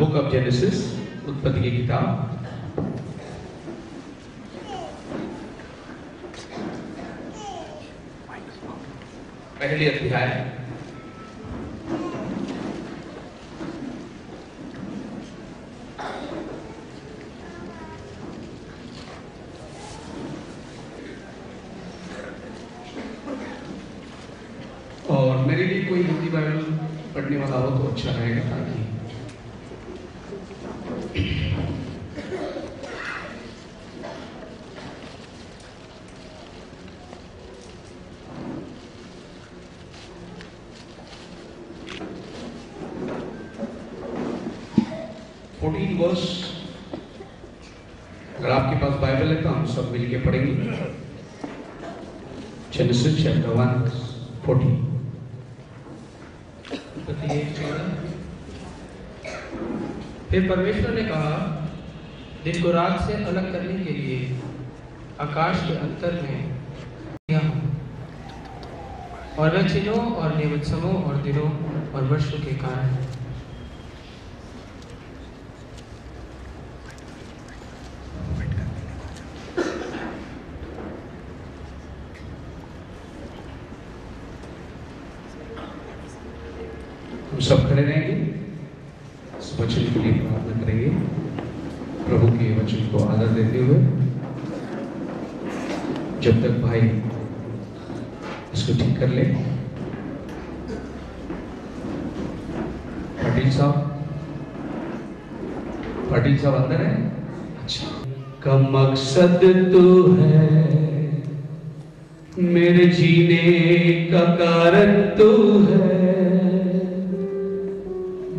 Book of genesis, उत्पत्ति की किताब, पहले अध्याय, और मेरे लिए कोई हिंदी बाइबल पढ़ने वाला हो तो अच्छा रहेगा, ताकि वर्ष। अगर आपके पास बाइबल है तो हम सब मिलके पढ़ेंगे। Genesis chapter 1:14। फिर परमेश्वर ने कहा, दिन को रात से अलग करने के लिए आकाश के अंतर में किया हूं, और वह चिन्हों और निमित्तों और दिनों और वर्षों के कारण सब खड़े रहेंगे, इस वचन के लिए प्रार्थना करेंगे। प्रभु के वचन को आदर देते हुए, जब तक भाई इसको ठीक कर ले। पाटिल साहब अंदर है? अच्छा। का मकसद तू है, मेरे जीने का कारण तू है,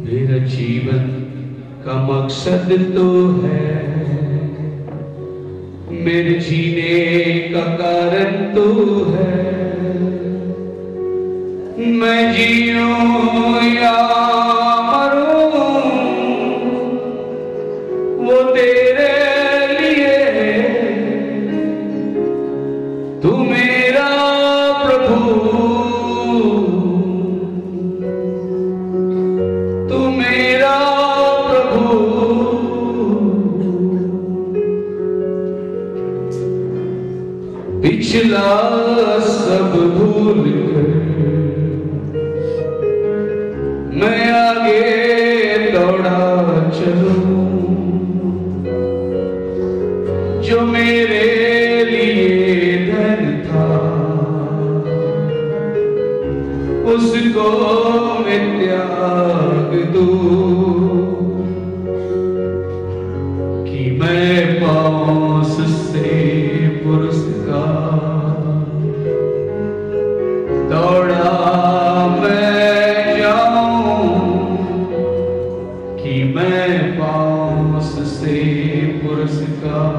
मेरा जीवन का मकसद तो है, मेरे जीने का कारण तो है। मैं जीऊं या मरूं वो तेरे लिए, तू मेरा प्रभु, पिछला सब भूल कर मैं आगे दौड़ा चलूं, जो मेरे लिए धन था उसको मैं त्याग दूं, कि मैं पाऊं उससे पुरस्कार। दौड़ा मैं जाऊं कि मैं पाऊं उससे पुरस्कार।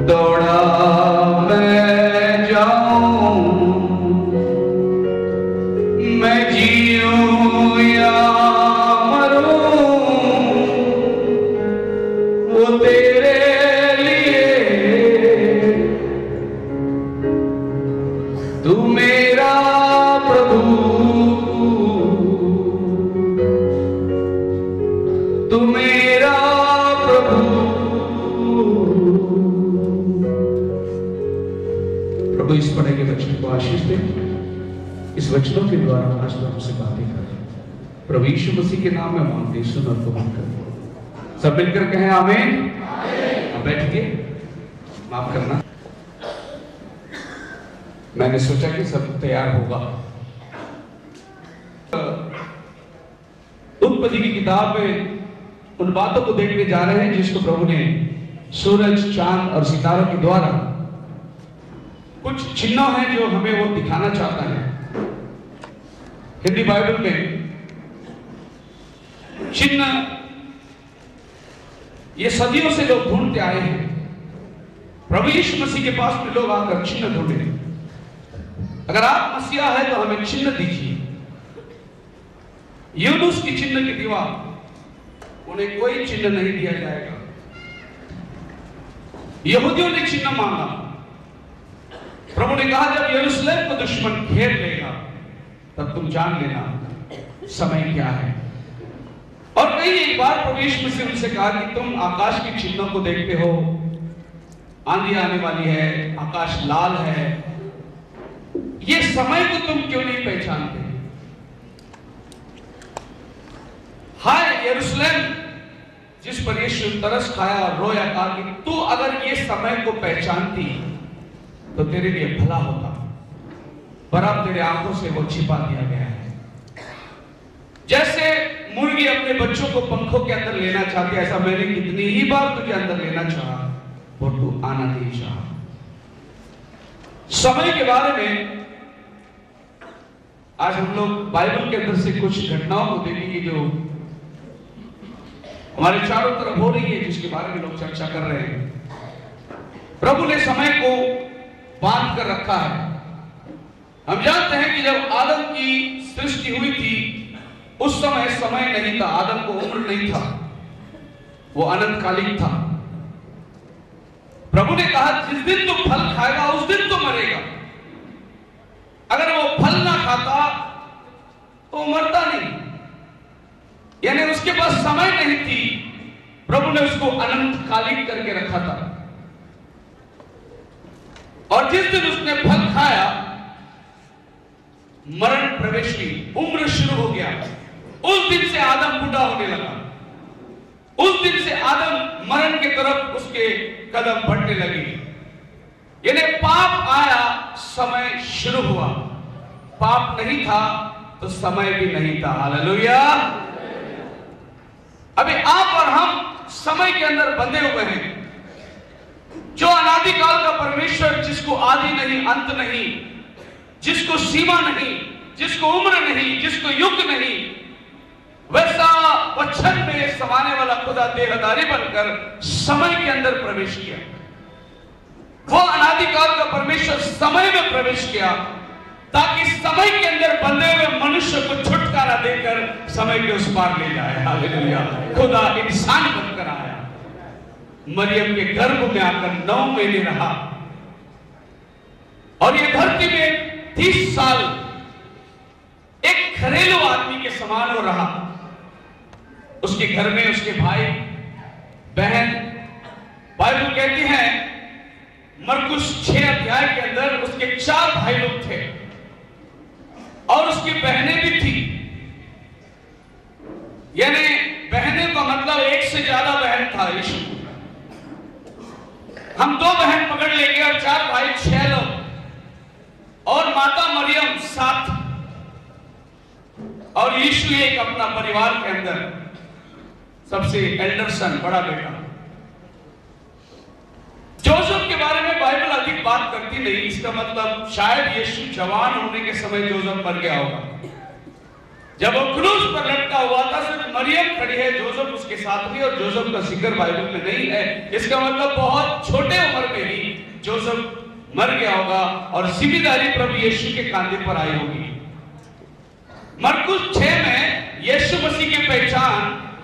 दौड़ा मैं जाऊं, मैं जीऊं या मरूं वो तेरे तू मेरा प्रभु, तू मेरा प्रभु। प्रभु इस पढ़े के वचन को आशीष दे, इस वचनों के द्वारा आज तो हमसे बातें कर। प्रभु यीशु मसीह के नाम में मांगते सुन और कबूल कर। सब मिलकर कहें आमीन। अब बैठिए, माफ करना। मैंने सोचा कि सब तैयार होगा। उत्पत्ति की किताब में उन बातों को देखने जा रहे हैं जिसको प्रभु ने सूरज, चांद और सितारों के द्वारा कुछ चिन्ह हैं जो हमें वो दिखाना चाहता है। हिंदी बाइबल में चिन्ह ये सदियों से लोग ढूंढते आए हैं। प्रभु यीशु मसीह के पास में लोग आकर चिन्ह ढूंढे। अगर आप मसीहा है तो हमें चिन्ह दीजिए। यूनुस की चिन्ह की दीवार, उन्हें कोई चिन्ह नहीं दिया जाएगा। यहूदियों ने चिन्ह मांगा। प्रभु ने कहा, जब यरूशलेम को दुश्मन घेर लेगा तब तुम जान लेना समय क्या है। वहीं एक बार प्रभु यीशु मसीह उनसे कहा कि तुम आकाश के चिन्हों को देखते हो, आंधी आने वाली है, आकाश लाल है, ये समय को तुम क्यों नहीं पहचानते? हाय यरूशलेम, जिस पर यीशु तरस खाया और रोया, कहा कि तू अगर ये समय को पहचानती तो तेरे लिए भला होता, पर अब तेरे आंखों से वो छिपा दिया गया है। जैसे मुर्गी अपने बच्चों को पंखों के अंदर लेना चाहती है, ऐसा मैंने कितनी ही बार तुझे अंदर लेना चाहा और तू आना नहीं चाहा। समय के बारे में आज हम लोग बाइबल के अंदर से कुछ घटनाओं को देखेंगे जो हमारे चारों तरफ हो रही है, जिसके बारे में लोग चर्चा कर रहे हैं। प्रभु ने समय को बांध कर रखा है। हम जानते हैं कि जब आदम की सृष्टि हुई थी उस समय समय नहीं था, आदम को उम्र नहीं था, वो अनंतकालिक था। प्रभु ने कहा जिस दिन तू फल खाएगा उस दिन तो मरेगा। अगर वो फल ना खाता तो मरता नहीं, यानी उसके पास समय नहीं थी। प्रभु ने उसको अनंतकालिक करके रखा था, और जिस दिन उसने फल खाया मरण प्रवेश हुई, उम्र शुरू हो गया। उस दिन से आदम बूढ़ा होने लगा, उस दिन से आदम मरण की तरफ उसके कदम बढ़ने लगे। यानी पाप आया, समय शुरू हुआ। पाप नहीं था तो समय भी नहीं था। हालेलुया। अभी आप और हम समय के अंदर बंधे हुए हैं। जो अनादिकाल का परमेश्वर, जिसको आदि नहीं, अंत नहीं, जिसको सीमा नहीं, जिसको उम्र नहीं, जिसको युग नहीं, वैसा वचन में समाने वाला खुदा देहधारी बनकर समय के अंदर प्रवेश किया। वो अनादिकाल का परमेश्वर समय में प्रवेश किया ताकि समय के अंदर बंधे हुए मनुष्य को छुटकारा देकर समय के उस पार ले जाए। हालेलुया। खुदा इंसान बनकर आया, मरियम के गर्भ में आकर 9 महीने रहा, और ये धरती में 30 साल एक घरेलू आदमी के समान हो रहा। उसके घर में उसके भाई बहन, बाइबल कहती है मरकुस 6 अध्याय के अंदर उसके 4 भाई लोग थे और उसकी बहनें भी थी। यानी बहनें का मतलब एक से ज्यादा बहन था यीशु। हम 2 बहन पकड़ लेंगे और 4 भाई 6 लोग, और माता मरियम 7, और यीशु एक अपना परिवार के अंदर सबसे एल्डर सन, बड़ा बेटा। जोसेफ के बारे में बाइबल अधिक बात करती नहीं, इसका मतलब शायद यीशु जवान होने के समय जोसेफ मर गया होगा। जब वो क्रूस पर लटका हुआ था सिर्फ मरियम खड़ी है, जोसेफ उसके साथ नहीं, और जोसेफ का जिक्र बाइबल में नहीं है। इसका मतलब बहुत छोटे उम्र में ही जोसेफ मर गया होगा और जिम्मेदारी प्रभु यीशु के कांधे पर आई होगी। मरकुस 6 में यीशु मसीह की पहचान,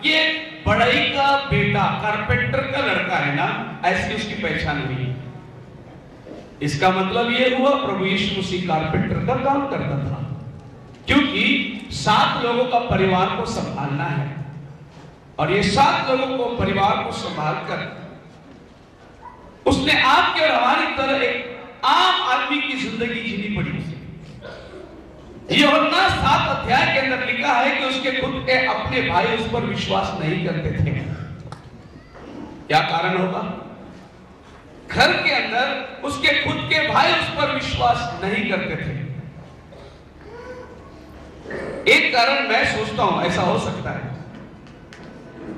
ये बड़ाई का बेटा, कारपेंटर का लड़का है ना, ऐसी उसकी पहचान हुई। इसका मतलब ये हुआ प्रभु यीशु मसीह कारपेंटर का काम करता था, क्योंकि 7 लोगों का परिवार को संभालना है, और ये 7 लोगों को परिवार को संभालकर उसने आपके और हमारी तरह एक आम आदमी की जिंदगी जीनी पड़ी। यूहन्ना 7 अध्याय के अंदर लिखा है कि उसके खुद के अपने भाई उस पर विश्वास नहीं करते थे। क्या कारण होगा? घर के अंदर उसके खुद के भाई उस पर विश्वास नहीं करते थे। एक कारण मैं सोचता हूं ऐसा हो सकता है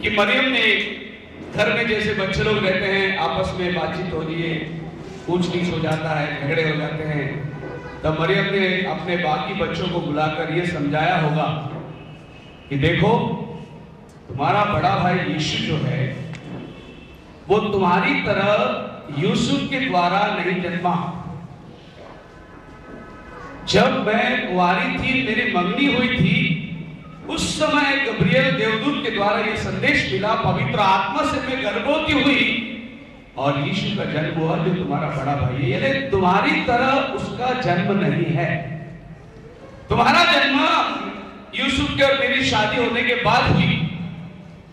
कि मरियम ने घर में जैसे बच्चे लोग रहते हैं, आपस में बातचीत हो रही है, ऊंच नीच हो जाता है, झगड़े हो जाते हैं, तब मरियम ने अपने बाकी बच्चों को बुलाकर यह समझाया होगा कि देखो तुम्हारा बड़ा भाई यीशु जो है वो तुम्हारी तरह यूसुफ के द्वारा नहीं जन्मा। जब मैं कुंवारी थी, मेरी मंगनी हुई थी, उस समय गब्रियल देवदूत के द्वारा यह संदेश मिला, पवित्र आत्मा से मैं गर्भवती हुई और यीशु का जन्म हुआ जो तुम्हारा बड़ा भाई है। यानी तुम्हारी तरह उसका जन्म नहीं है। तुम्हारा जन्म यूसुफ के और मेरी शादी होने के बाद हुई,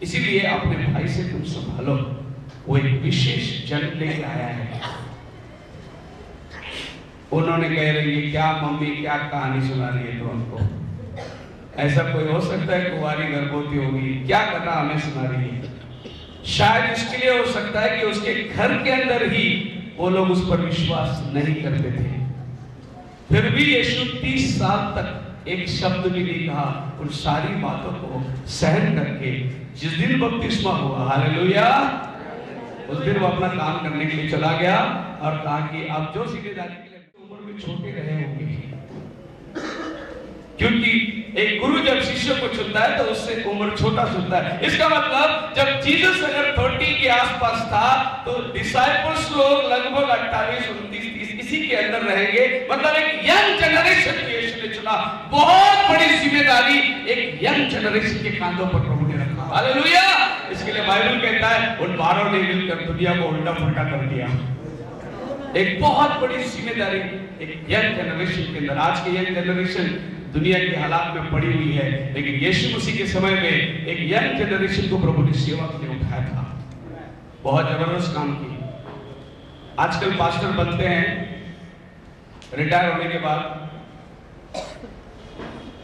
इसीलिए अपने भाई से तुम संभालो, वो एक विशेष जन लेके आया है। उन्होंने कह रही है क्या मम्मी क्या कहानी सुना रही है तो हमको, ऐसा कोई हो सकता है कुंवारी गर्भवती होगी, क्या पता हमें सुना रही है। शायद इसके लिए हो सकता है कि उसके घर के अंदर ही वो लोग उस पर विश्वास नहीं करते थे, फिर भी यीशु 30 साल तक एक शब्द भी नहीं कहा, उन सारी बातों को सहन करके जिस दिन बपतिस्मा हुआ, हालेलुया, उस दिन वो अपना काम करने के लिए चला गया और कहा कि आप जो जिम्मेदारी के लिए उम्र में छोटे रहे होंगे, क्योंकि एक गुरु जब शिष्य को चुनता है तो उससे उम्र छोटा चुनता है। इसका मतलब जब जीसस अगर 30 के आसपास था तो डिसाइपल्स लोग लगभग 28, 29, 30 इसी के अंदर रहेंगे। मतलब एक यंग जनरेशन को यीशु ने चुना, बहुत बड़ी जिम्मेदारी एक यंग जनरेशन के कांधों पर प्रभु ने रखा, हालेलुया। इसके लिए बाइबल कहता है उन 12 ने मिलकर दुनिया को उल्टा पुल्टा कर दिया। एक बहुत बड़ी जिम्मेदारी एक यंग जनरेशन के अंदर। आज के यंग जनरेशन दुनिया के हालात में पड़ी हुई है, लेकिन यीशु मसीह के समय में एक यंग जनरेशन को प्रभु ने सेवा के लिए उठाया था, बहुत जबरदस्त काम किया। आजकल पास्टर बनते हैं रिटायर होने के बाद,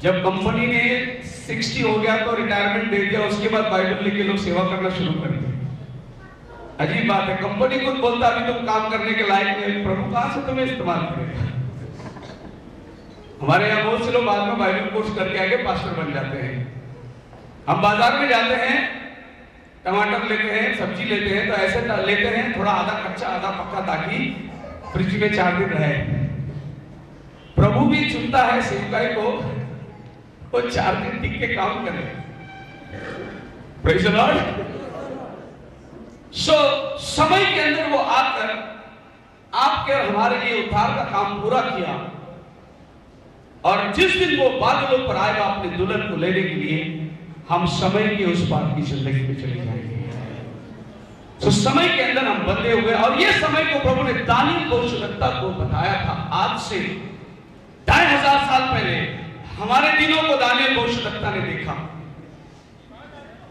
जब कंपनी ने 60 हो गया तो रिटायरमेंट दे दिया, उसके बाद बाइबल लेके लोग सेवा करना शुरू कर दिए। अजीब बात है, कंपनी खुद बोलता अभी तुम काम करने के लायक नहीं, प्रभु कहां से तुम्हें इस्तेमाल करेगा। हमारे यहाँ बहुत से लोग बाद में बाइबल कोर्स करके आके पास्टर बन जाते हैं। हम बाजार में जाते हैं, टमाटर लेते हैं, सब्जी लेते हैं, तो ऐसे लेते हैं थोड़ा आधा कच्चा आधा पक्का, ताकि फ्रिज में 4 दिन रहे। प्रभु भी चुनता है सेवकाई को, वो 4 दिन टिक के काम करे। Praise the Lord. सो समय के अंदर वो आकर आपके और हमारे लिए उद्धार का काम पूरा किया, और जिस दिन वो बादलों पर आएगा अपने दुल्हन को लेने के लिए, हम समय के उस पार की जिंदगी में चले जाएंगे। तो समय के अंदर हम बंधे हुए, और ये समय को प्रभु ने दानियल भविष्यवक्ता को बताया था। आज से 2500 साल पहले हमारे दिनों को दानियल भविष्यवक्ता ने देखा,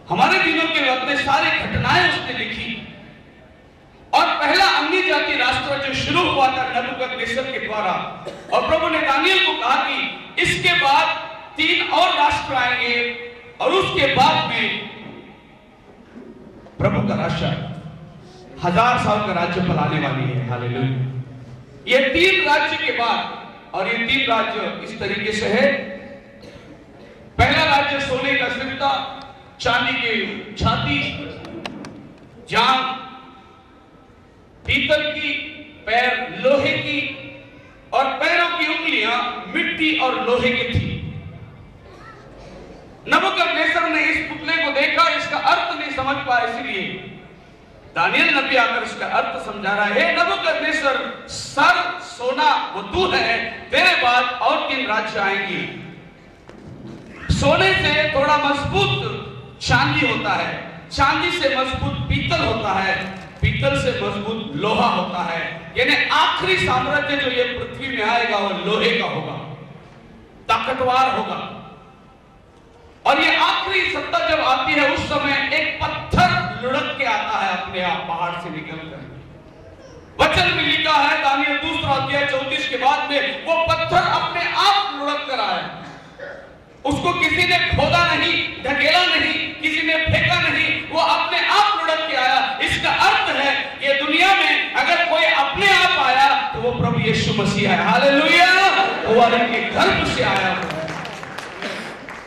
हमारे दिनों के वक्त में सारी घटनाएं उसने लिखी। और पहला अन्य जाति राष्ट्र जो शुरू हुआ था नबूकदनेस्सर के द्वारा, और प्रभु ने दानियल को कहा कि इसके बाद 3 और राष्ट्र आएंगे, और उसके बाद में प्रभु का राष्ट्र 1000 साल का राज्य फैलाने वाली है, हालेलुया। ये 3 राज्य के बाद, और ये 3 राज्य इस तरीके से है। पहला राज्य सोने का सिर था, चांदी की छाती, जांघ पीतल की, पैर लोहे की, और पैरों की उंगलियां मिट्टी और लोहे की थी। नबूकदनेस्सर ने इस पुतले को देखा, इसका अर्थ नहीं समझ पाया, इसलिए दानियल नबी आकर इसका अर्थ समझा रहा है। नबूकदनेस्सर, सर सोना वो तू है, तेरे बाद और 3 राज्य आएंगे। सोने से थोड़ा मजबूत चांदी होता है, चांदी से मजबूत पीतल होता है, पीतल से मजबूत लोहा होता है। यानी आखिरी साम्राज्य जो ये पृथ्वी में आएगा वो लोहे का होगा, ताकतवर होगा। और ये आखिरी सत्ता जब आती है, उस समय एक पत्थर लुढ़क के आता है अपने आप पहाड़ से निकलकर। वचन में लिखा है दानियल 2 अध्याय 34 के बाद में, वो पत्थर अपने आप लुढ़क कर आया। उसको किसी ने खोदा नहीं, ढकेला नहीं, किसी ने फेंका नहीं, वो अपने आप लुढ़क के आया। इसका अर्थ है ये दुनिया में अगर कोई अपने आप आया तो वो प्रभु यीशु मसीह है, हालेलुया। वो के गर्भ से आया।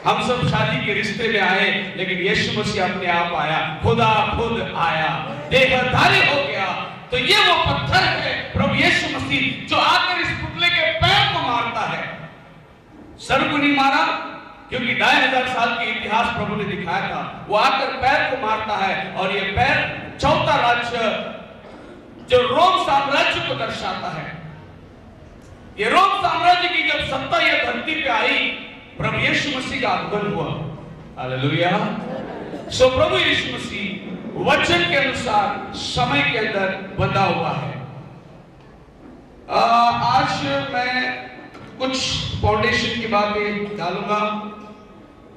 हम सब शादी के रिश्ते में आए, लेकिन यीशु मसीह अपने आप आया, खुदा खुद आया, देहधारी हो गया। तो ये वो पत्थर है प्रभु यीशु मसीह, जो आकर इस पुतले के पैर को मारता है। सर को नहीं मारा, क्योंकि 2500 साल के इतिहास प्रभु ने दिखाया था। वो आकर पैर को मारता है, और ये पैर चौथा राज्य जो रोम साम्राज्य को दर्शाता है। ये रोम साम्राज्य की जब सत्ता ये धरती पे आई, प्रभु यीशु मसीह का आगमन हुआ, हालेलुया। सो प्रभु यीशु मसीह वचन के अनुसार समय के अंदर बंधा हुआ है। आज मैं कुछ फाउंडेशन की बातें डालूंगा।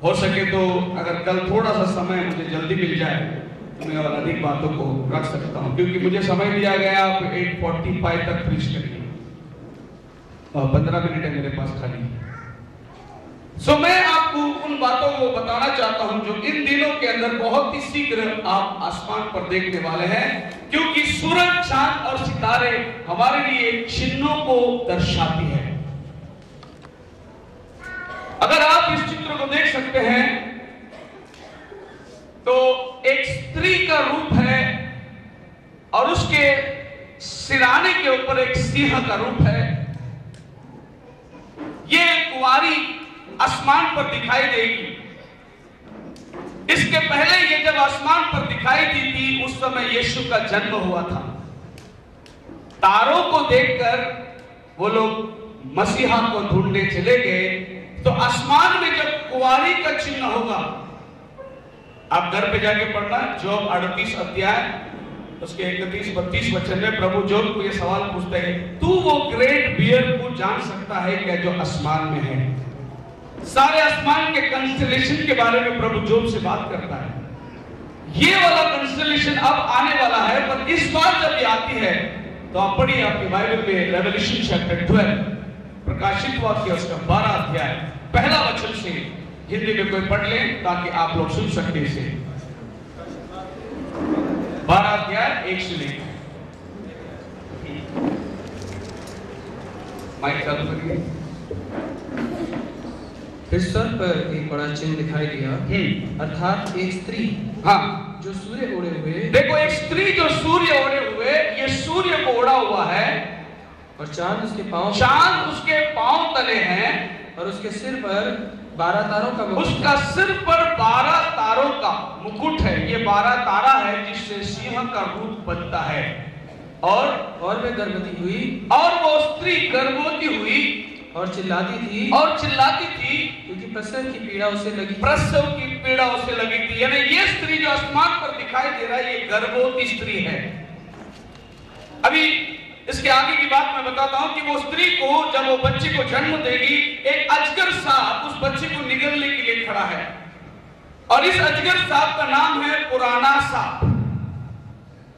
हो सके तो अगर कल थोड़ा सा समय मुझे जल्दी मिल जाए तो मैं और अधिक बातों को रख सकता हूं, क्योंकि मुझे समय दिया गया आप 8:45 तक प्रीच करिए और 15 मिनट है मेरे पास खाली। सो मैं आपको उन बातों को बताना चाहता हूं जो इन दिनों के अंदर बहुत ही शीघ्र आप आसमान पर देखने वाले हैं, क्योंकि सूरज, चांद और सितारे हमारे लिए चिन्हों को दर्शाती है। अगर आप इस चित्र को देख सकते हैं तो एक स्त्री का रूप है और उसके सिराने के ऊपर एक सिंह का रूप है। ये कुंवारी आसमान पर दिखाई देगी। इसके पहले ये जब आसमान पर दिखाई दी थी उस समय यीशु का जन्म हुआ था। तारों को देखकर वो लोग मसीहा को ढूंढने चले गए। तो आसमान में जब कुंवारी का चिन्ह होगा, आप घर पे जाके पढ़ना, जोब 38 अध्याय उसके 31-32 वचन में प्रभु जोब को ये सवाल पूछते हैं, तू वो ग्रेट बियर को जान सकता है क्या जो आसमान में है? सारे आसमान के कंस्टेलेशन के बारे में प्रभु जोब से बात करता है। ये वाला कंस्टेलेशन अब आने वाला है, पर इस बार जब ये आती है तो आप पढ़िए आपके बाइबल में रेवल्यूशन चैप्टर 12, प्रकाशित वाक्य उसका 12 अध्याय पहला वचन से हिंदी में कोई पढ़ ले ताकि आप लोग सुन सकते इसे। 12 अध्याय 1 से लेकर माइक चालू करिए। फिर सर पर एक बड़ा चिन्ह दिखाई दिया, अर्थात एक स्त्री, हाँ, जो सूर्य ओढ़े हुए। देखो, एक स्त्री जो सूर्य ओढ़े हुए, ये सूर्य को ओढ़ा हुआ है और चांद उसके पांव तले हैं और उसके सिर पर 12 तारों का मुकुट। उसका सिर पर 12 तारों का मुकुट है। ये 12 तारा है जिससे सिंह का रूप बनता है। और वे गर्भवती हुई, और वो स्त्री गर्भवती हुई और चिल्लाती थी क्योंकि प्रसव की पीड़ा उसे लगी थी। यानी ये स्त्री जो आसमान पर दिखाई दे रहा है, ये गर्भवती स्त्री है। अभी इसके आगे की बात मैं बताता हूं कि वो स्त्री को जब वो बच्चे को जन्म देगी, एक अजगर सांप उस बच्चे को निगलने के लिए खड़ा है और इस अजगर सांप का नाम है पुराना सांप।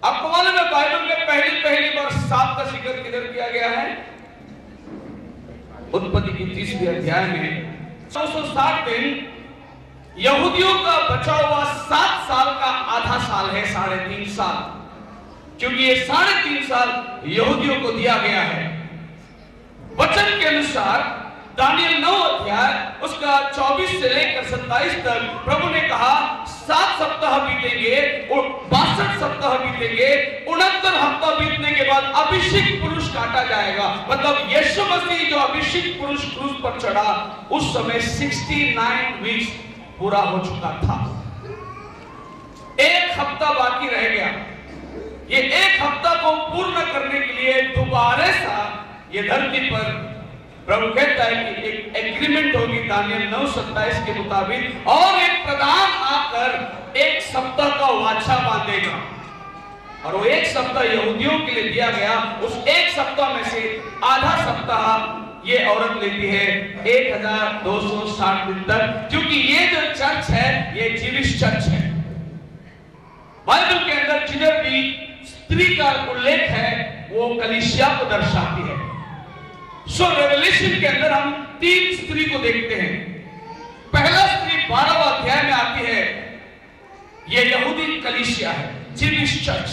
आपको मालूम है बाइबल में पहली बार सांप का जिक्र किधर किया गया है? उत्पत्ति की 30वें अध्याय में 960 दिन यहूदियों का बचा हुआ 7 साल का आधा साल है, 3.5 साल, क्योंकि ये 3.5 साल यहूदियों को दिया गया है। वचन के अनुसार दानियल 9 अध्याय उसका 24 से लेकर 27 तक प्रभु ने कहा 7 सप्ताह बीतेंगे और 62 सप्ताह बीतेंगे, 69 हफ्ता बीतने के बाद अभिषेक पुरुष काटा जाएगा। मतलब यीशु मसीह जो अभिषेक पुरुष क्रूस पर चढ़ा उस समय 69 वीक्स पूरा हो चुका था। एक हफ्ता बाकी रह गया। ये एक हफ्ता को पूर्ण करने के लिए दोबारा सा ये धरती पर प्रभु कहता है कि एक एग्रीमेंट होगी दानियल 9:27 के मुताबिक, और एक प्रधान आकर एक सप्ताह का वाचा बांधेगा और वो एक सप्ताह यहूदियों के लिए दिया गया। उस एक सप्ताह में से आधा सप्ताह ये औरत लेती है 1260 दिन तक, क्योंकि ये जो चर्च है ये जीविश चर्च है। बाइबल के अंदर जिधर भी स्त्री का उल्लेख है वो कलीसिया को दर्शाती है। सो रेवलेशन के अंदर हम 3 स्त्री को देखते हैं। पहला स्त्री 12वां अध्याय में आती है, ये यहूदी कलीसिया है, जीविश चर्च।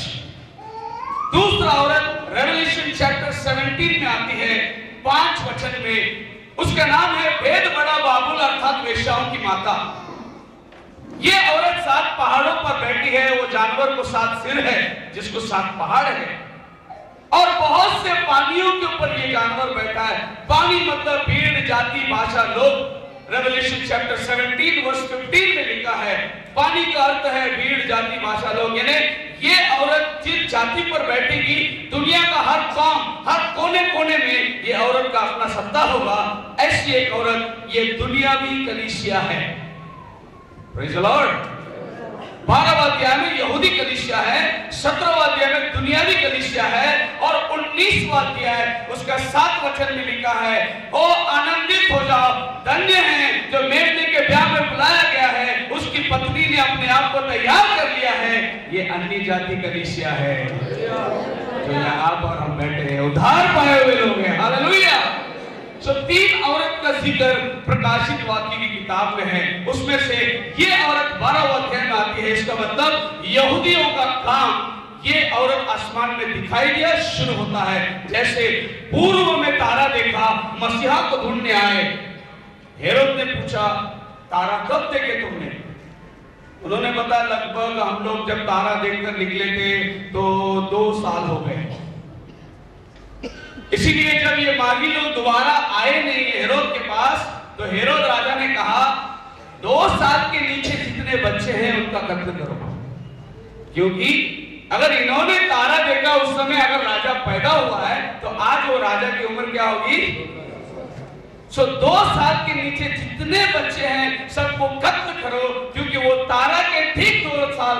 दूसरा औरत रेवलेशन चैप्टर 17 में आती है 5 वचन में, उसका नाम है भेद बड़ा बाबुल अर्थात वेश्याओं की माता। ये औरत 7 पहाड़ों पर बैठी है, वो जानवर को 7 सिर है जिसको 7 पहाड़ है, और बहुत से पानियों के ऊपर ये जानवर बैठा है। पानी मतलब भीड़, जाति, भाषा, लोग। रेवलेशन चैप्टर 17 वर्स 15 में लिखा है पानी का अर्थ है भीड़, जाति, भाषा, लोग। यानी ये औरत जिस जाति पर बैठेगी, दुनिया का हर कौम, हर कोने कोने में ये औरत का अपना सत्ता होगा। ऐसी एक औरत ये दुनियावी कलीसिया है। Praise the Lord. 12वां अध्याय में यहूदी कलीसिया है, 17वां अध्याय में दुनियावी कलीसिया है। और 19वां अध्याय उसका 7 वचन में लिखा है, ओ आनंदित हो जाओ, धन्य है जो मेमने के ब्याह में बुलाया गया है, उसकी पत्नी ने अपने आप को तैयार कर लिया है। ये अन्य जाति कलीसिया है जो यहाँ आप और हम बैठे हैं, उद्धार पाए हुए लोग हैं। हालेलुया। सो 3 औरत का जिक्र प्रकाशित वाक्य की किताब में है, उसमें से ये औरत 12वां अध्याय में आती है। इसका मतलब यहूदियों का काम, ये औरत आसमान में दिखाई दिया शुरू होता है। जैसे पूर्व में तारा देखा, मसीहा को ढूंढने आए। हेरोद ने पूछा, तारा कब देखे तुमने? उन्होंने बताया, लगभग हम लोग जब तारा देखकर निकले थे तो 2 साल हो गए। इसीलिए जब ये मागी लोग दोबारा आए नहीं हेरोद के पास, तो हेरोद राजा ने कहा 2 साल के नीचे जितने बच्चे हैं उनका कत्ल करो, क्योंकि अगर इन्होंने तारा देखा उस समय अगर राजा पैदा हुआ है तो आज वो राजा की उम्र क्या होगी? सो 2 साल के नीचे जितने बच्चे हैं सबको कत्ल करो, क्योंकि वो तारा के ठीक 2 साल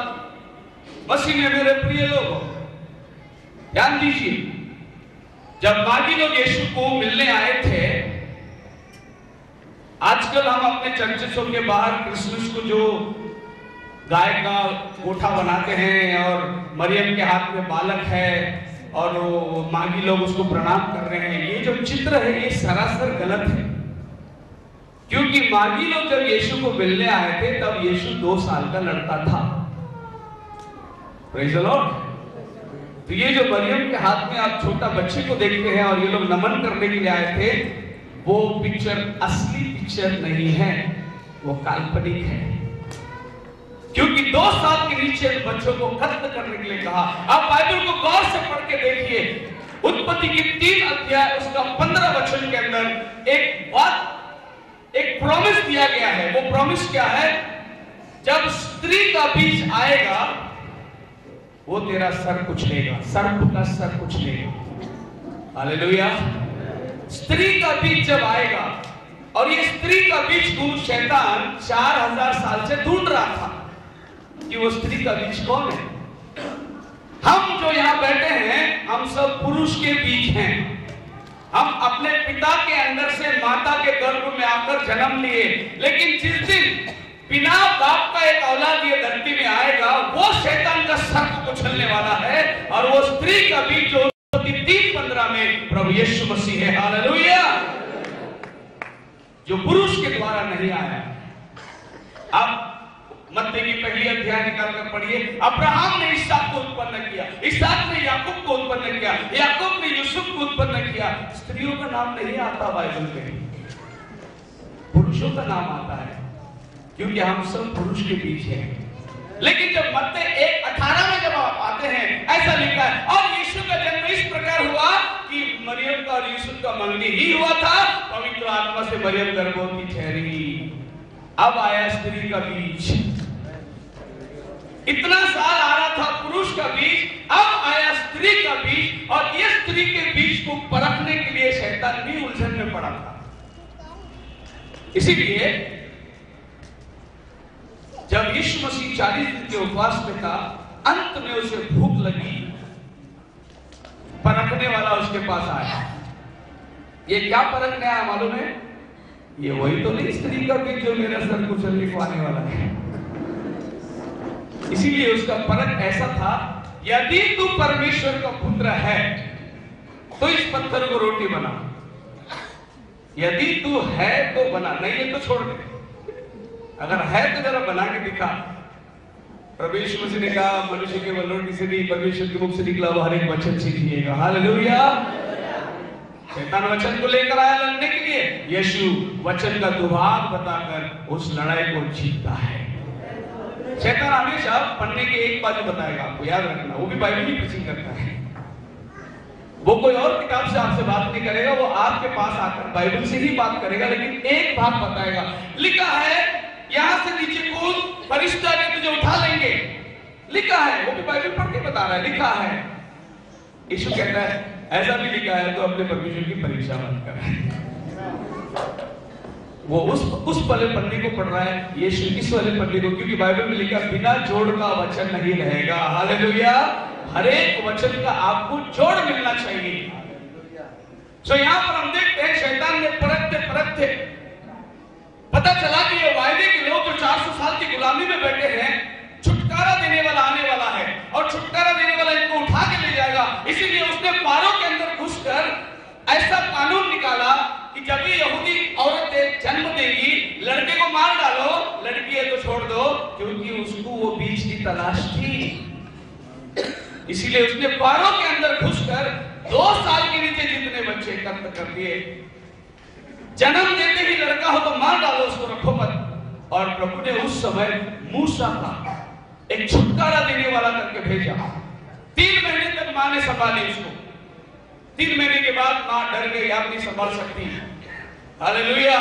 मसीह में। मेरे प्रिय लोगों, ध्यान दीजिए, जब मागी लोग यीशु को मिलने आए थे, आजकल हम अपने चर्चों के बाहर क्रिसमस को जो गाय का कोठा बनाते हैं और मरियम के हाथ में बालक है और वो मागी लोग उसको प्रणाम कर रहे हैं, ये जो चित्र है ये सरासर गलत है। क्योंकि मागी लोग जब यीशु को मिलने आए थे तब यीशु 2 साल का लड़का था। Praise the Lord. तो ये जो मरियम के हाथ में आप छोटा बच्चे को देखते हैं और ये लोग नमन करने के लिए आए थे, वो पिक्चर असली पिक्चर नहीं है, वो काल्पनिक है। क्योंकि 2 साल के नीचे बच्चों को कत्ल करने के लिए कहा। आप बाइबल को गौर से पढ़ के देखिए, उत्पत्ति की 3 अध्याय उसका 15 वचन के अंदर एक बात, एक प्रॉमिस दिया गया है। वो प्रॉमिस क्या है? जब स्त्री का बीज आएगा वो तेरा सर कुचलेगा, सर्प का सर कुचलेगा। हालेलुया। स्त्री का बीज जब आएगा, और ये स्त्री का बीज को शैतान 4000 साल से ढूंढ रहा था कि वो स्त्री का बीज कौन है। हम जो यहाँ बैठे हैं हम सब पुरुष के बीज हैं। हम अपने पिता के अंदर से माता के गर्भ में आकर जन्म लिए, लेकिन जिस दिन बिना बाप का एक औलाद ये धरती में आएगा, वो शैतान का सर को कुचलने वाला है। और वो स्त्री का बीज जो 3:15 में प्रभु यीशु मसीह है। हालेलुया। जो पुरुष के द्वारा नहीं आया। अब मत्ती की पहली अध्याय निकालकर पढ़िए। अब्राहम ने इसहाक को उत्पन्न किया, इसहाक ने याकूब को उत्पन्न किया, याकूब ने यूसुफ को उत्पन्न किया। स्त्रियों का नाम नहीं आता बाइबल में, पुरुषों का नाम आता है, क्योंकि हम सब पुरुष के बीच हैं। लेकिन जब मत्ती 1:18 में जब आप आते हैं, ऐसा लिखा है, और यीशु का जन्म इस प्रकार हुआ कि मरियम का और यूसुफ का मंगनी ही हुआ था, पवित्र आत्मा से मरियम गर्भवती ठहरी। अब आया स्त्री का बीज। इतना साल आ रहा था पुरुष का बीज, अब आया स्त्री का बीज। और ये स्त्री के बीज को परखने के लिए शैतान भी उलझन में पड़ा था। इसीलिए जब यीशु मसीह 40 दिन के उपवास में था, अंत में उसे भूख लगी, परखने वाला उसके पास आया। ये क्या परखने आया मालूम है? ये वही तो नहीं स्त्री का बीज जो मेरा सर कुचलने को आने वाला है। इसीलिए उसका परख ऐसा था, यदि तू परमेश्वर का पुत्र है तो इस पत्थर को रोटी बना। यदि तू है तो बना, नहीं है तो छोड़ दे। अगर है तो जरा बना के दिखा। प्रभु यीशु मसीह ने कहा, मनुष्य केवल रोटी से नहीं परमेश्वर के मुख से निकला हुआ हर एक वचन सीखिएगा। हालेलुया। शैतान वचन को लेकर आया लड़ने के लिए, यीशु वचन का दुभाग बताकर उस लड़ाई को जीतता है। शैतान हमेशा पढ़ने के एक बाजू बताएगा, आपको याद रखना, वो भी बाइबल ही प्रीचिंग करता है। वो कोई और किताब से आपसे बात नहीं करेगा, वो आपके पास आकर बाइबल से ही बात करेगा, लेकिन एक भाग बताएगा। लिखा है यहां से नीचे कूद, फरिश्ता के तुझे उठा लेंगे, लिखा है। वो भी बाइबल पढ़ के बता रहा है, लिखा है। यीशु कहता है ऐसा भी लिखा है तो अपने परमेश्वर की परीक्षा मत कर। वो उस वाले पन्ने को पढ़ रहा है, यीशु इस वाले पन्ने को, क्योंकि बाइबल में लिखा बिना जोड़ का वचन नहीं रहेगा। हालेलुया। हर एक वचन का आपको जोड़ मिलना चाहिए। सो यहां पर हम देखते हैं शैतान ने परखते पता चला कि ये वायदे के लोग जो 400 साल की गुलामी में बैठे हैं, छुटकारा देने वाला आने वाला है और छुटकारा देने वाला इनको उठा के ले जाएगा। इसीलिए उसने पारों के अंदर घुसकर ऐसा कानून निकाला कि जब भी यहूदी औरत जन्म देगी, लड़के को मार डालो, लड़की है तो छोड़ दो, क्योंकि उसको वो बीज की तलाश थी। इसीलिए उसने पारों के अंदर घुसकर 2 साल के नीचे जितने बच्चे एकत्र कर दिए, जन्म देते ही लड़का हो तो मार डालो, उसको रखो मत। और प्रभु ने उस समय मूसा का एक छुटकारा देने वाला करके भेजा। 3 महीने तक मां ने संभाली उसको। 3 महीने के बाद मां डर गई, आप नहीं संभाल सकती। हालेलुया।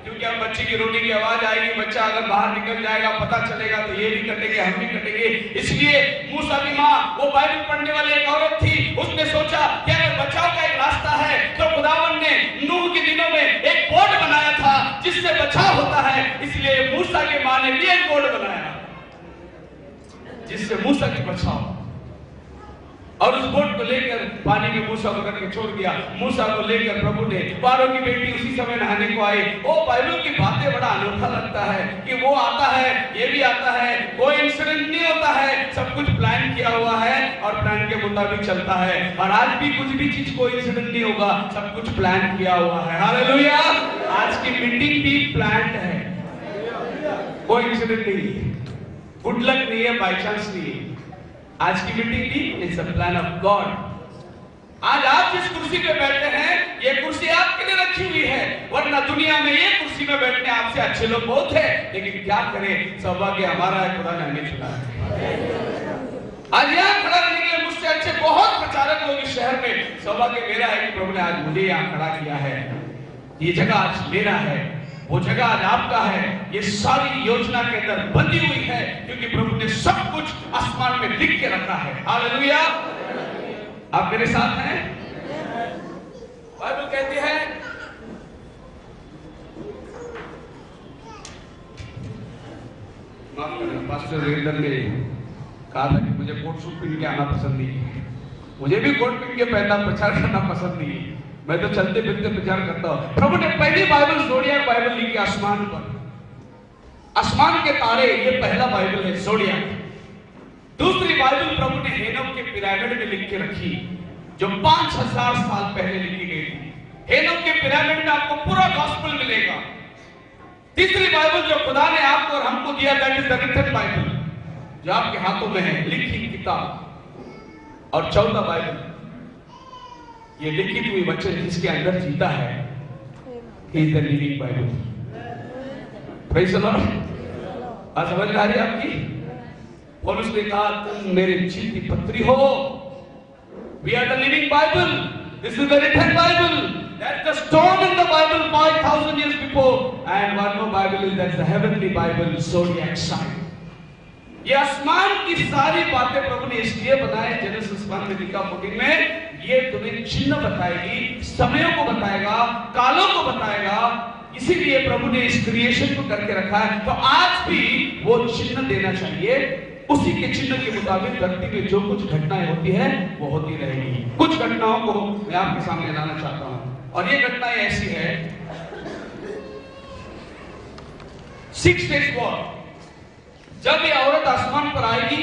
क्योंकि अब बच्चे की रोने की आवाज आएगी, बच्चा अगर बाहर निकल जाएगा, पता चलेगा तो ये भी कटेंगे, हम भी कटेंगे। इसलिए मूसा की मां, वो बाइबल पढ़ने वाली एक औरत थी, उसने सोचा कि अगर बचाव का एक रास्ता है तो खुदावन ने नूह के दिनों में एक बोर्ड बनाया था जिससे बचाव होता है। इसलिए मूसा के मां ने भी एक बोर्ड बनाया जिससे मूसा की बचाव, और उस बोट को लेकर पानी में मूसा को करके छोड़ दिया। मूसा को लेकर प्रभु ने, पारो की बेटी उसी समय नहाने को आई। वो बाइबल की बातें बड़ा अनोखा लगता है कि वो आता है, ये भी आता है, कोई इंसिडेंट नहीं होता है, सब कुछ प्लान किया हुआ है और प्लान के मुताबिक चलता है। और आज भी कुछ भी चीज कोई इंसिडेंट नहीं होगा, सब कुछ प्लान किया हुआ है। हालेलुया। आज की मीटिंग भी प्लान्ड है, कोई इंसिडेंट नहीं है, गुड लक नहीं है, बाई चांस नहीं है। आज की मीटिंग भी it's a plan of God. आज आप जिस कुर्सी पे बैठे हैं, ये कुर्सी आपके लिए रखी हुई है, वरना दुनिया में ये कुर्सी में बैठने आपसे अच्छे लोग बहुत है, लेकिन क्या करें, सौभाग्य हमारा है, खुदा ने हमें चुना है। आज यहाँ खड़ा रहने के लिए मुझसे अच्छे बहुत प्रचारक लोग इस शहर में, सौभाग्य मेरा है कि प्रभु ने आज मुझे यहाँ खड़ा किया है। ये जगह आज मेरा है, वो जगह आज आपका है। ये सारी योजना के अंदर बंधी हुई है क्योंकि प्रभु ने सब कुछ आसमान में लिख के रखा है। हालेलुया। आप मेरे साथ हैं? बाइबल कहती है पास्टर वीरेंद्र ने कहा था कि मुझे कोट सूट पहन के आना पसंद नहीं, मुझे भी कोट पहन के पहनना प्रचार करना पसंद नहीं, मैं तो चलते फिरते प्रचार करता हूं। प्रभु ने पहली बाइबल जोड़ियाक बाइबल लिखी आसमान पर, आसमान के तारे, ये पहला बाइबल है जोड़ियाक। दूसरी बाइबल प्रभु ने हेनोक के पिरामिड में लिख के रखी, जो 5000 साल पहले लिखी गई थी। हेनोक के पिरामिड में आपको पूरा गॉस्पेल मिलेगा। तीसरी बाइबल जो खुदा ने आपको और हमको दिया, that is the written Bible, जो आपके हाथों में है, लिखी किताब। और चौथा बाइबल, ये लिखित हुई वचन जिसके अंदर जीता है, he is the living Bible. Praise the Lord. आज समझ आ रही है आपकी? पौलुस ने कहा तुम मेरे जीती पत्री हो। We are the living Bible, this is the written Bible, that's the stone in the Bible 5000 years before, and one more Bible is that's the heavenly Bible, zodiac sign। ये आसमान की सारी बातें प्रभु ने इसलिए बनाए, जेनेसिस 1 में लिखा 14 में, ये तुम्हें चिन्ह बताएगी, समयों को बताएगा, कालों को बताएगा। इसीलिए प्रभु ने इस क्रिएशन को करके रखा है। तो आज भी वो चिन्ह देना चाहिए, उसी के चिन्ह के मुताबिक धरती में जो कुछ घटनाएं होती है वो होती रहेगी। कुछ घटनाओं को मैं आपके सामने लाना चाहता हूं, और ये घटनाएं ऐसी है। 6 days war, जब ये औरत आसमान पर आएगी,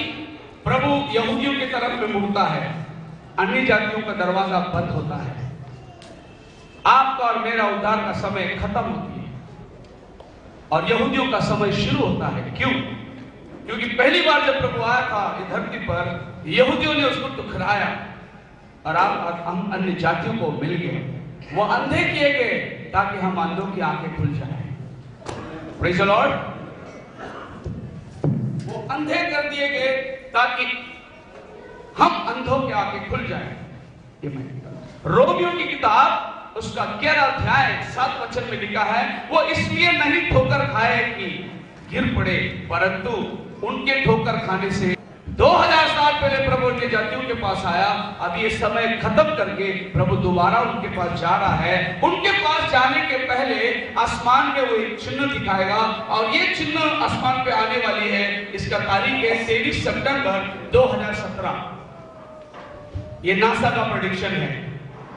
प्रभु यहूदियों की तरफ में मुड़ता है, अन्य जातियों का दरवाजा बंद होता है, आपका और मेरा उद्धार का समय खत्म होती है और यहूदियों का समय शुरू होता है। क्यों? क्योंकि पहली बार जब प्रभु आया था इस धरती पर, यहूदियों ने उसको ठुकराया और हम अन्य जातियों को मिल गए। वो अंधे किए गए ताकि हम अंधों की आंखें खुल जाए। Praise the Lord. वो अंधे कर दिए गए ताकि हम अंधों की आंखें खुल जाए। ये मैं रोमियों की किताब उसका 11 अध्याय 7 वचन में लिखा है, वो इसलिए नहीं ठोकर खाए कि गिर पड़े, परंतु उनके ठोकर खाने से 2000 साल पहले प्रभु उनके जातियों के पास आया। अब ये समय खत्म करके प्रभु दोबारा उनके पास जा रहा है। उनके पास जाने के पहले आसमान में वो एक चिन्ह दिखाएगा, और ये चिन्ह आसमान पे आने वाली है। इसका तारीख है 23 सितंबर 2017। ये नासा का प्रेडिक्शन है।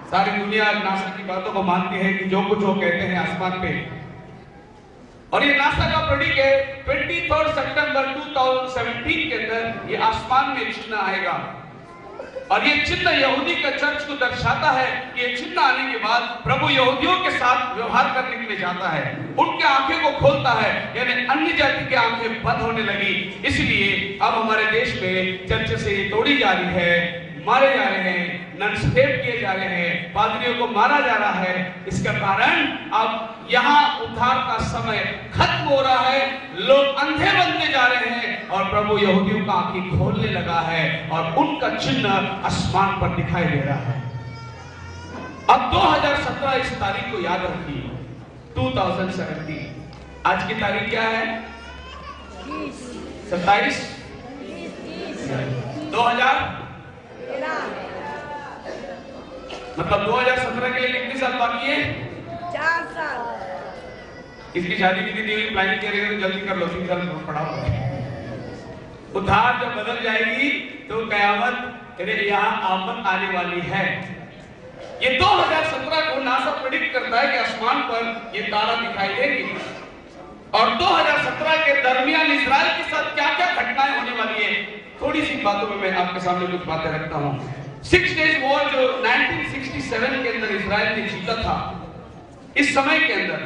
सारी दुनिया नासा की बातों को मानती है कि जो कुछ वो कहते हैं आसमान पे, और ये नासा का प्रेडिक्ट है 23 सितंबर 2017 के अंदर ये आसमान में चिन्ह आएगा, और ये चिन्ह यहूदी का चर्च को दर्शाता है कि ये चिन्ह आने के बाद प्रभु यहूदियों के साथ व्यवहार करने के लिए जाता है, उनके आंखें को खोलता है, यानी अन्य जाति की आंखें बंद होने लगी। इसलिए अब हमारे देश में चर्च से ये तोड़ी जा रही है, मारे जा रहे हैं, ननस्टेप किए जा रहे हैं, पादरियों को मारा जा रहा है। इसका कारण अब यहाँ उद्धार का समय खत्म हो रहा है, लोग अंधे बनते जा रहे हैं और प्रभु यहूदियों का आंखें खोलने लगा है और उनका चिन्ह आसमान पर दिखाई दे रहा है। अब 2017 इस तारीख को याद रखिए, 2017। आज की तारीख क्या है? 27 2000 मतलब 2017 के लिए कितने साल बाकी है? 4 साल। इसकी शादी की थी प्लानिंग कर रहे हो तो जल्दी कर लो, 3 साल पड़ा हुआ। उद्धार जब बदल जाएगी तो कयामत यहाँ आमद आने वाली है। ये 2017 को नासा प्रेडिक्ट करता है कि आसमान पर ये तारा दिखाई देगी, और 2017 के दरमियान इजराइल के साथ क्या क्या घटनाएं होने वाली है, थोड़ी सी बातों में मैं आपके सामने कुछ बातें रखता हूं। 6 डेज वॉर जो 1967 के अंदर इजराइल ने जीता था, इस समय के अंदर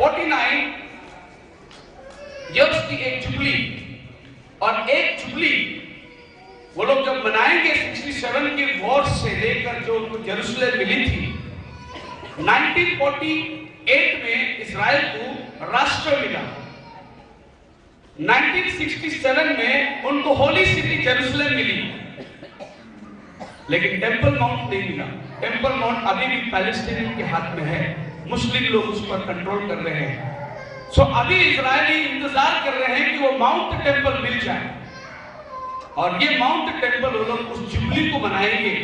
49 इयर्स की एक जुबली, और एक जुबली वो लोग जब मनाएंगे 67 के वॉर से लेकर जो उनको जेरूसलम मिली थी, 1948 में इजराइल को राष्ट्र मिला, 1967 में उनको होली सिटी जेरूसलम मिली, लेकिन टेंपल माउंट नहीं मिला। टेंपल माउंट अभी भी पैलेस्टीनियन के हाथ में है, मुस्लिम लोग उस पर कंट्रोल कर रहे हैं। सो अभी इजरायली इंतजार कर रहे हैं कि वो माउंट टेंपल मिल जाए, और ये माउंट टेंपल वो लोग उस जुबली को मनाएंगे,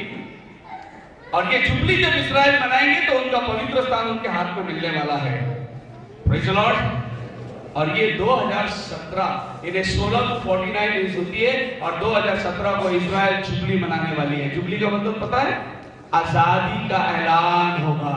और ये जुबली जब इजराइल मनाएंगे तो उनका पवित्र स्थान उनके हाथ में मिलने वाला है। Praise the Lord. और ये 2017, इन्हें 16 को 49 डेज होती है, और 2017 को इजराइल जुबली मनाने वाली है। जुबली का मतलब पता है? आजादी का ऐलान होगा।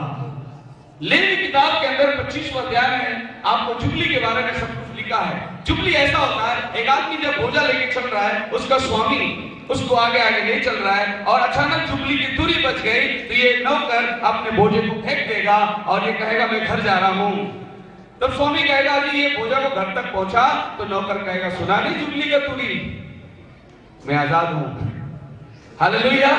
लेवी किताब के अंदर 25वां अध्याय में आपको जुबली के बारे में सब कुछ लिखा है। जुबली ऐसा होता है, एक आदमी जब बोझा लेके चल रहा है, उसका स्वामी उसको आगे आगे नहीं चल रहा है, और अचानक जुबली की दूरी बच गई, तो ये नौकर अपने बोझे को फेंक देगा और ये कहेगा मैं घर जा रहा हूं। तब स्वामी कहेगा जी ये बोझा को घर तक पहुंचा, तो नौकर कहेगा सुना नहीं जुबली का दूरी, मैं आजाद हूं। हालेलुया।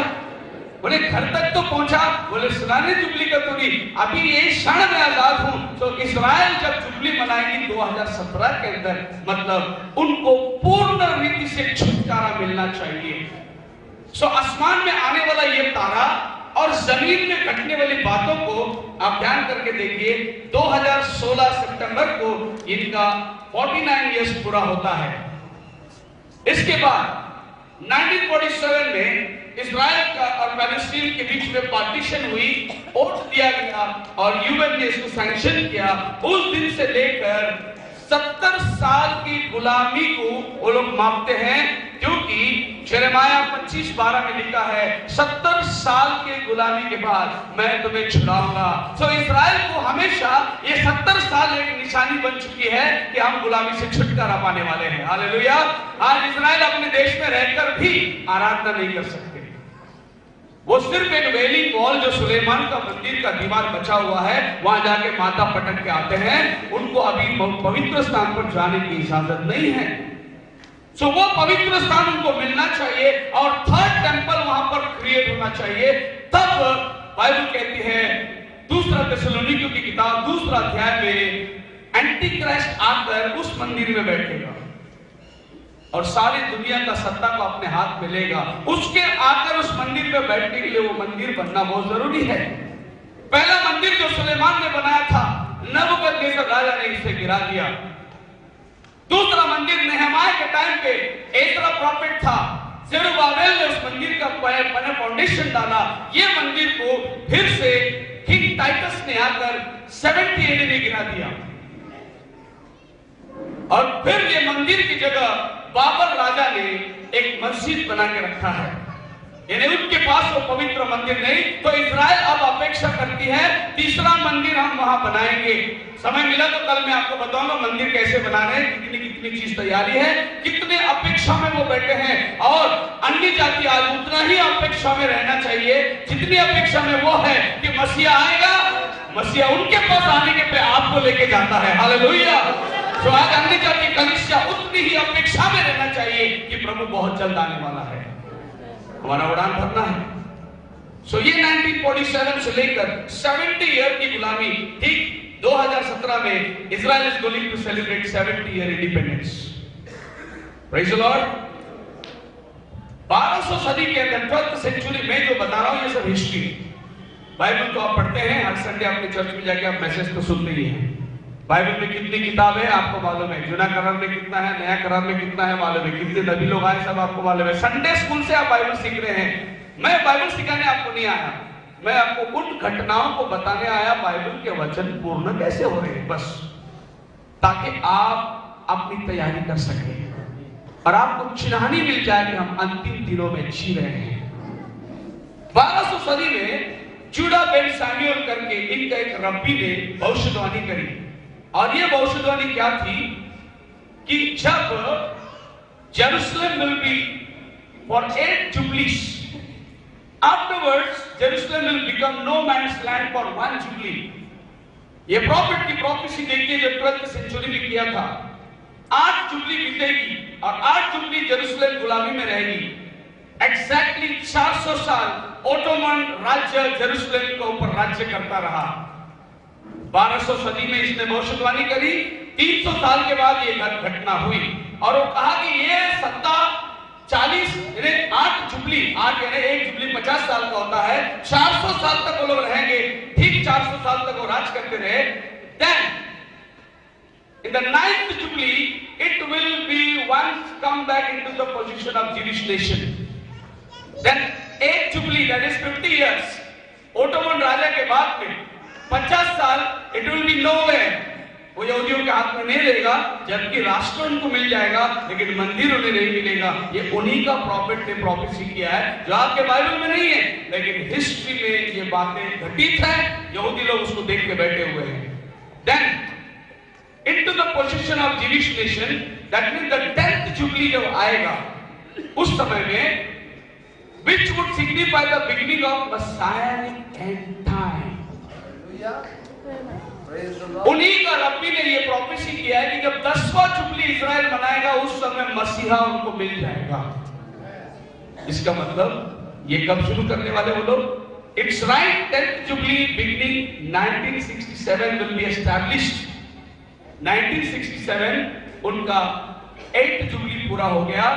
बोले घर तक तो पहुंचा, बोले सुना नहीं जुबली का दूरी, अभी ये क्षण में आजाद हूं। तो इजराइल जब जुबली मनाएगी 2017 के अंदर, मतलब उनको पूर्ण रीति से छुटकारा मिलना चाहिए। सो आसमान में आने वाला ये तारा और जमीन में घटने वाली बातों को आप ध्यान करके देखिए। 2016 सितंबर को इनका 49 इयर्स पूरा होता है। इसके बाद 1947 में इजराइल का और पैलेस्टीन के बीच में पार्टीशन हुई, वोट दिया गया और यूएन ने इसको सैंक्शन किया। उस दिन से लेकर 70 साल की गुलामी को वो लोग मापते हैं, क्योंकि यिर्मयाह 25:12 में लिखा है 70 साल के गुलामी के बाद मैं तुम्हें छुड़ाऊंगा। सो इजराइल को हमेशा ये 70 साल एक निशानी बन चुकी है कि हम गुलामी से छुटकारा पाने वाले हैं। हालेलुया। आज इजराइल अपने देश में रहकर भी आराधना नहीं कर सकते। वो सिर्फ एक वेलिंग वॉल जो सुलेमान का मंदिर का दीवार बचा हुआ है, वहां जाके माथा पटक के आते हैं। उनको अभी पवित्र स्थान पर जाने की इजाजत नहीं है। सो वो पवित्र स्थान उनको मिलना चाहिए और थर्ड टेंपल वहां पर क्रिएट होना चाहिए। तब बाइबल कहती है 2 थिस्सलुनीकियों की किताब 2 अध्याय में एंटी क्राइस्ट आकर उस मंदिर में बैठेगा और सारी दुनिया का सत्ता को अपने हाथ में लेगा। उसके आकर उस मंदिर में बैठने के लिए वो मंदिर बनना बहुत जरूरी है। पहला मंदिर जो सुलेमान ने बनाया था, नबूकदनेस्सर राजा ने इसे गिरा दिया। दूसरा मंदिर नेहमाया के टाइम पे एजरा प्रॉफिट था, ज़ेरुब्बाबेल ने उस मंदिर का फाउंडेशन डाला। ये मंदिर को फिर से किंग टाइटस ने आकर 70 AD में गिरा दिया, और फिर ये मंदिर की जगह बाबर राजा ने एक मस्जिद बना के रखा है। यानी उनके पास वो पवित्र मंदिर नहीं, तो इजराइल अब अपेक्षा करती है तीसरा मंदिर हम वहां बनाएंगे। समय मिला तो कल मैं आपको बताऊंगा मंदिर कैसे बना रहे हैं, कितनी कितनी चीज तैयारी है, कितने अपेक्षा में वो बैठे हैं। और अन्य जाति आज उतना ही अपेक्षा में रहना चाहिए जितनी अपेक्षा में वो है कि मसीहा आएगा, मसीहा उनके पास आने के पे आपको लेके जाता है। हालेलुया। तो आज अन्य जाति कलीसिया उतनी ही अपेक्षा में रहना चाहिए कि प्रभु बहुत जल्द आने वाला है, हमारा उड़ान भरना है। सो ये 1947 से लेकर 70 ईयर की गुलामी, ठीक 2017 में Israel is going to celebrate 70 year independence. Praise the Lord. 1200 सदी के अंदर 12th सेंचुरी में जो बता रहा हूं ये सब हिस्ट्री। बाइबल तो आप पढ़ते हैं, हर संडे अपने चर्च में जाके आप मैसेज तो सुनते ही हैं। बाइबल में कितनी किताब है आपको मालूम है, जुना करार में कितना है, नया करार में कितना है मालूम है, कितने नबी लोग आए सब आपको मालूम है। संडे स्कूल से आप बाइबल सीख रहे हैं। मैं बाइबल सिखाने आपको नहीं आया, मैं आपको उन घटनाओं को बताने आया बाइबल के वचन पूर्ण कैसे हो रहे हैं, बस ताकि आप अपनी तैयारी कर सकें और आपको चिन्हानी मिल जाए कि हम अंतिम दिनों में जी रहे हैं। 1200 सदी में जूडा बेन सैमुअल करके इनका एक रब्बी ने भविष्यवाणी करी, और ये भविष्यवाणी क्या थी कि जब Jerusalem will be for 8 jubilees, afterwards Jerusalem will become no man's land for 1 jubilee. ये प्रॉफिट की प्रोफेसी देखिए जो 12th सेंचुरी में किया था। 8 जुबली बीतेगी और 8 जुबली जेरूशलेम गुलामी में रहेगी। एग्जैक्टली 400 साल ओटोमन राज्य जेरूशलेम के ऊपर राज्य करता रहा। 1200 सदी में इसने भविष्यवाणी करी, 300 साल के बाद ये घटना हुई और वो कहा कि ये सत्ता 40 8 जुबली, 8 यानी 1 जुबली 50 साल का होता है, 400 साल तक वो लोग रहेंगे। ठीक 400 साल तक वो राज करते रहे। Then in the 9th jubilee it will be once come back into the position of Jewish nation. Then 8th jubilee, that is 50 years, Ottoman राजा के बाद में 50 साल इट विल बी नोवेयर, वो यहूदियों के हाथ में नहीं रहेगा, जबकि राष्ट्र उनको मिल जाएगा लेकिन मंदिर उन्हें नहीं मिलेगा। ये उन्हीं का प्रॉफिट ने प्रोफेसी किया है जो आपके बाइबल में नहीं है, लेकिन हिस्ट्री में ये बातें घटित है, यहूदी लोग उसको देख के बैठे हुए हैं। Then into the position of Jewish nation, that means the 10th jubilee जब आएगा उस समय में which would signify the beginning of messianic end time. उन्हीं का रब्बी ने ये प्रोफेसी किया है कि जब 10वां जुबली इजराइल मनाएगा उस समय मसीहा उनको मिल जाएगा। इसका मतलब ये कब शुरू करने वाले वो लोग? It's right 10th jubilee beginning 1967 will be established. 1967 उनका 8th जुबली पूरा हो गया।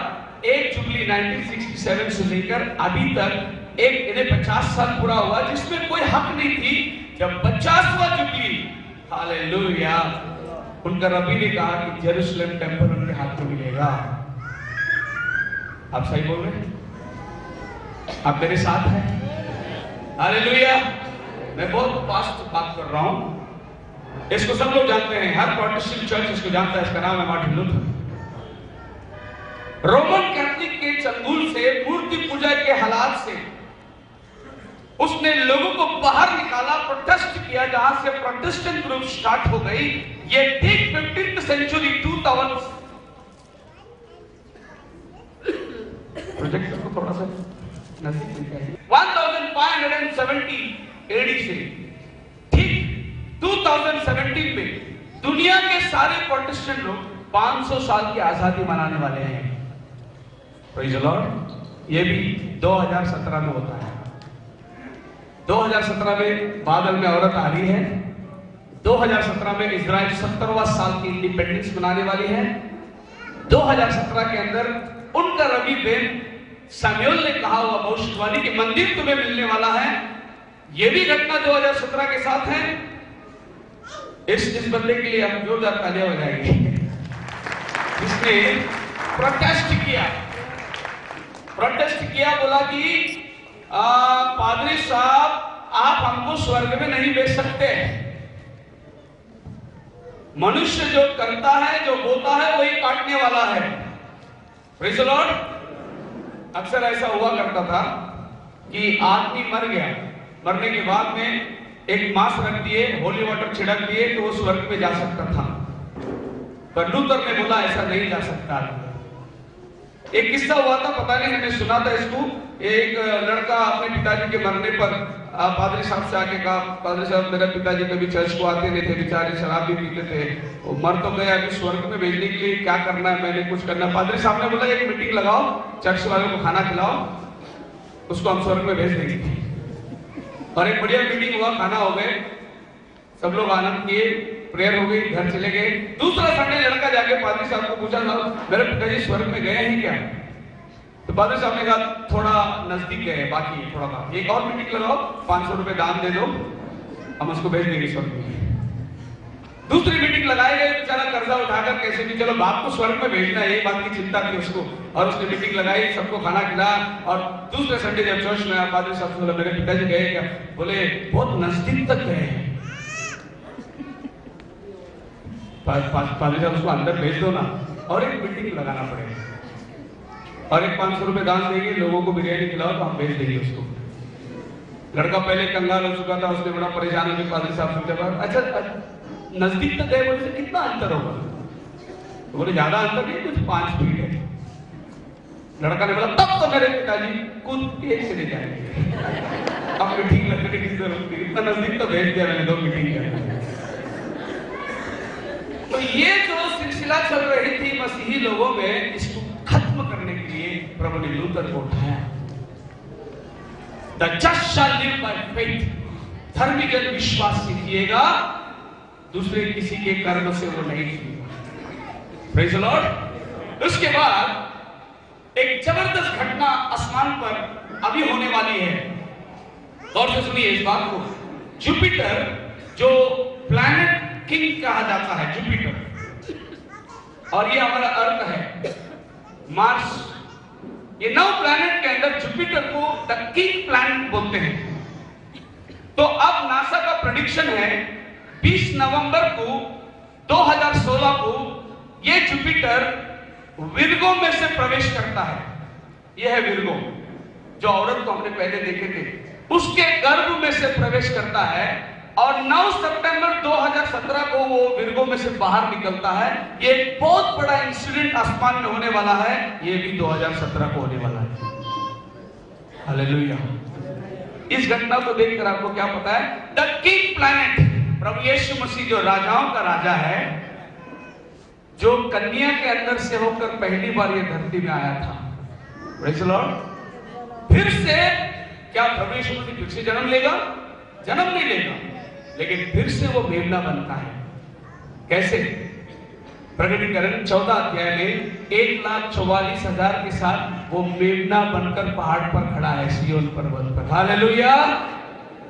1 जुबली 1967 से लेकर अभी तक इन्हें 50 साल पूरा हुआ, जिसमें कोई हक नहीं थी। जब 50वां जुबली, हालेलुया, उनका रबी ने कहा कि जेरूशलेम टेंपल उनके हाथ में मिलेगा। आप सही बोल रहे हैं? आप मेरे साथ हैं? हालेलुया। मैं बहुत फास्ट बात कर रहा हूं, इसको सब लोग जानते हैं, हर प्रोटेस्टेंट चर्च इसको जानता है। इसका नाम है मार्टिन लूथर। रोमन कैथोलिक के चंगुल से, मूर्ति पूजा के हालात से उसने लोगों को बाहर निकाला, प्रोटेस्ट किया, जहां से प्रोटेस्टेंट ग्रुप स्टार्ट हो गई। ये ठीक 15th सेंचुरी 2000 प्रोजेक्ट को थोड़ा सा नजदीक लेके 1570 एडी से ठीक 2017 में दुनिया के सारे प्रोटेस्टेंट लोग 500 साल की आजादी मनाने वाले हैं। Praise the Lord. ये भी 2017 में होता है। 2017 में बादल में औरत आ रही है। 2017 में इजराइल 70वां साल की इंडिपेंडेंस मनाने वाली है। 2017 के अंदर उनका रबी बेन सैमुअल ने कहा हुआ भविष्यवाणी कि मंदिर तुम्हें मिलने वाला है। यह भी घटना 2017 के साथ है। इस बंदे के लिए हम जोरदार तालियां बजाएंगे, इसने प्रोटेस्ट किया, बोला कि पादरी साहब आप हमको स्वर्ग में नहीं भेज सकते। मनुष्य जो करता है, जो बोता है, वही काटने वाला है। Praise the Lord. अक्सर ऐसा हुआ करता था कि आदमी मर गया, मरने के बाद में एक मांस रख दिए, होली वाटर छिड़क दिए तो वो स्वर्ग में जा सकता था, पर लूथर ने बोला ऐसा नहीं जा सकता। एक किस्सा हुआ था, पता नहीं मैंने सुना था इसको, एक लड़का अपने पिताजी के मरने पर पादरी साहब से आके कहा, पादरी साहब मेरे पिताजी कभी चर्च को आते नहीं थे, बेचारे शराब भी पीते थे, वो मर तो गया, अभी स्वर्ग में भेजने के लिए क्या करना है, मैंने कुछ करना। पादरी साहब ने बोला एक मीटिंग लगाओ, चर्च वालों को खाना खिलाओ, उसको हम स्वर्ग में भेज देंगे। और एक बढ़िया मीटिंग हुआ, खाना हो गए, सब लोग आनंद किए, प्रेयर हो गई, घर चले गए। दूसरा संडे लड़का जाके पादरी साहब को पूछा, मेरे पिताजी स्वर्ग में गए हैं क्या? तो पादरी साहब ने कहा थोड़ा नजदीक गए, बाकी थोड़ा बाकी, एक और मीटिंग लगाओ, 500 रुपए दान दे दो, हम उसको भेज देंगे स्वर्ग में। दूसरी मीटिंग लगाए गए, बेचारा कर्जा उठाकर कैसे भी चलो बाप को स्वर्ग में भेजना है, यही बात की चिंता थी उसको। और उसने मीटिंग लगाई, सबको खाना खिलाया, और दूसरे संडे जब चर्च में आया, पादरी साहब से बोला मेरे पिताजी गए क्या? बोले बहुत नजदीक तक गए हैं। पादरी साहब उसको अंदर भेज दो ना, और एक मीटिंग लगाना पड़ेगा, और एक 500 रुपए दान देंगे, लोगों को बिरयानी खिलाओ तो हम भेज देंगे उसको। लड़का पहले कंगाल हो चुका था, उसने बड़ा परेशान होकर पादरी साहब से कहा अच्छा नजदीक तक गए, बोले कितना अंतर होगा? तो बोले ज्यादा अंतर नहीं, कुछ 5 फीट है। लड़का ने बोला तब तो मेरे पिताजी कूद के चले जाएंगे, अब मीटिंग लगने की जरूरत नहीं, इतना नजदीक तो भेज दिया मैंने 2 मीटिंग कर। तो ये जो सिलसिला चल रही थी मसीही लोगों में, इसको खत्म करने के लिए प्रभु ने लूथर को उठाया। The just shall live by faith, धर्मी जन विश्वास से जिएगा, दूसरे किसी के कर्म से वो नहीं जिएगा। Praise the Lord. उसके बाद एक जबरदस्त घटना आसमान पर अभी होने वाली है, गौर से सुनिए इस बात को। जुपिटर जो प्लैनेट किंग कहा जाता है, जुपिटर, और ये हमारा अर्थ है मार्स, ये 9 प्लैनेट के अंदर जुपिटर को द किंग प्लैनेट बोलते हैं। तो अब नासा का प्रेडिक्शन है 20 नवंबर को 2016 को ये जुपिटर विर्गो में से प्रवेश करता है। यह है विर्गो, जो औरत को हमने पहले देखे थे, उसके गर्भ में से प्रवेश करता है, और 9 सितंबर 2017 को वो विर्गो में से बाहर निकलता है। ये एक बहुत बड़ा इंसिडेंट आसमान में होने वाला है, ये भी 2017 को होने वाला है। हालेलुया। इस घटना को देखकर आपको क्या पता है? द किंग प्लैनेट, प्रभु यीशु मसीह जो राजाओं का राजा है, जो कन्या के अंदर से होकर पहली बार ये धरती में आया था। Praise the Lord. फिर से क्या प्रभु यीशु मसीह फिर से जन्म लेगा? जन्म नहीं लेगा, लेकिन फिर से वो मेमना बनता है। कैसे? प्रकटीकरण 14 अध्याय में 1,44,000 के साथ वो मेमना बनकर पहाड़ पर खड़ा है, सिय्योन पर्वत पर। हालेलुया।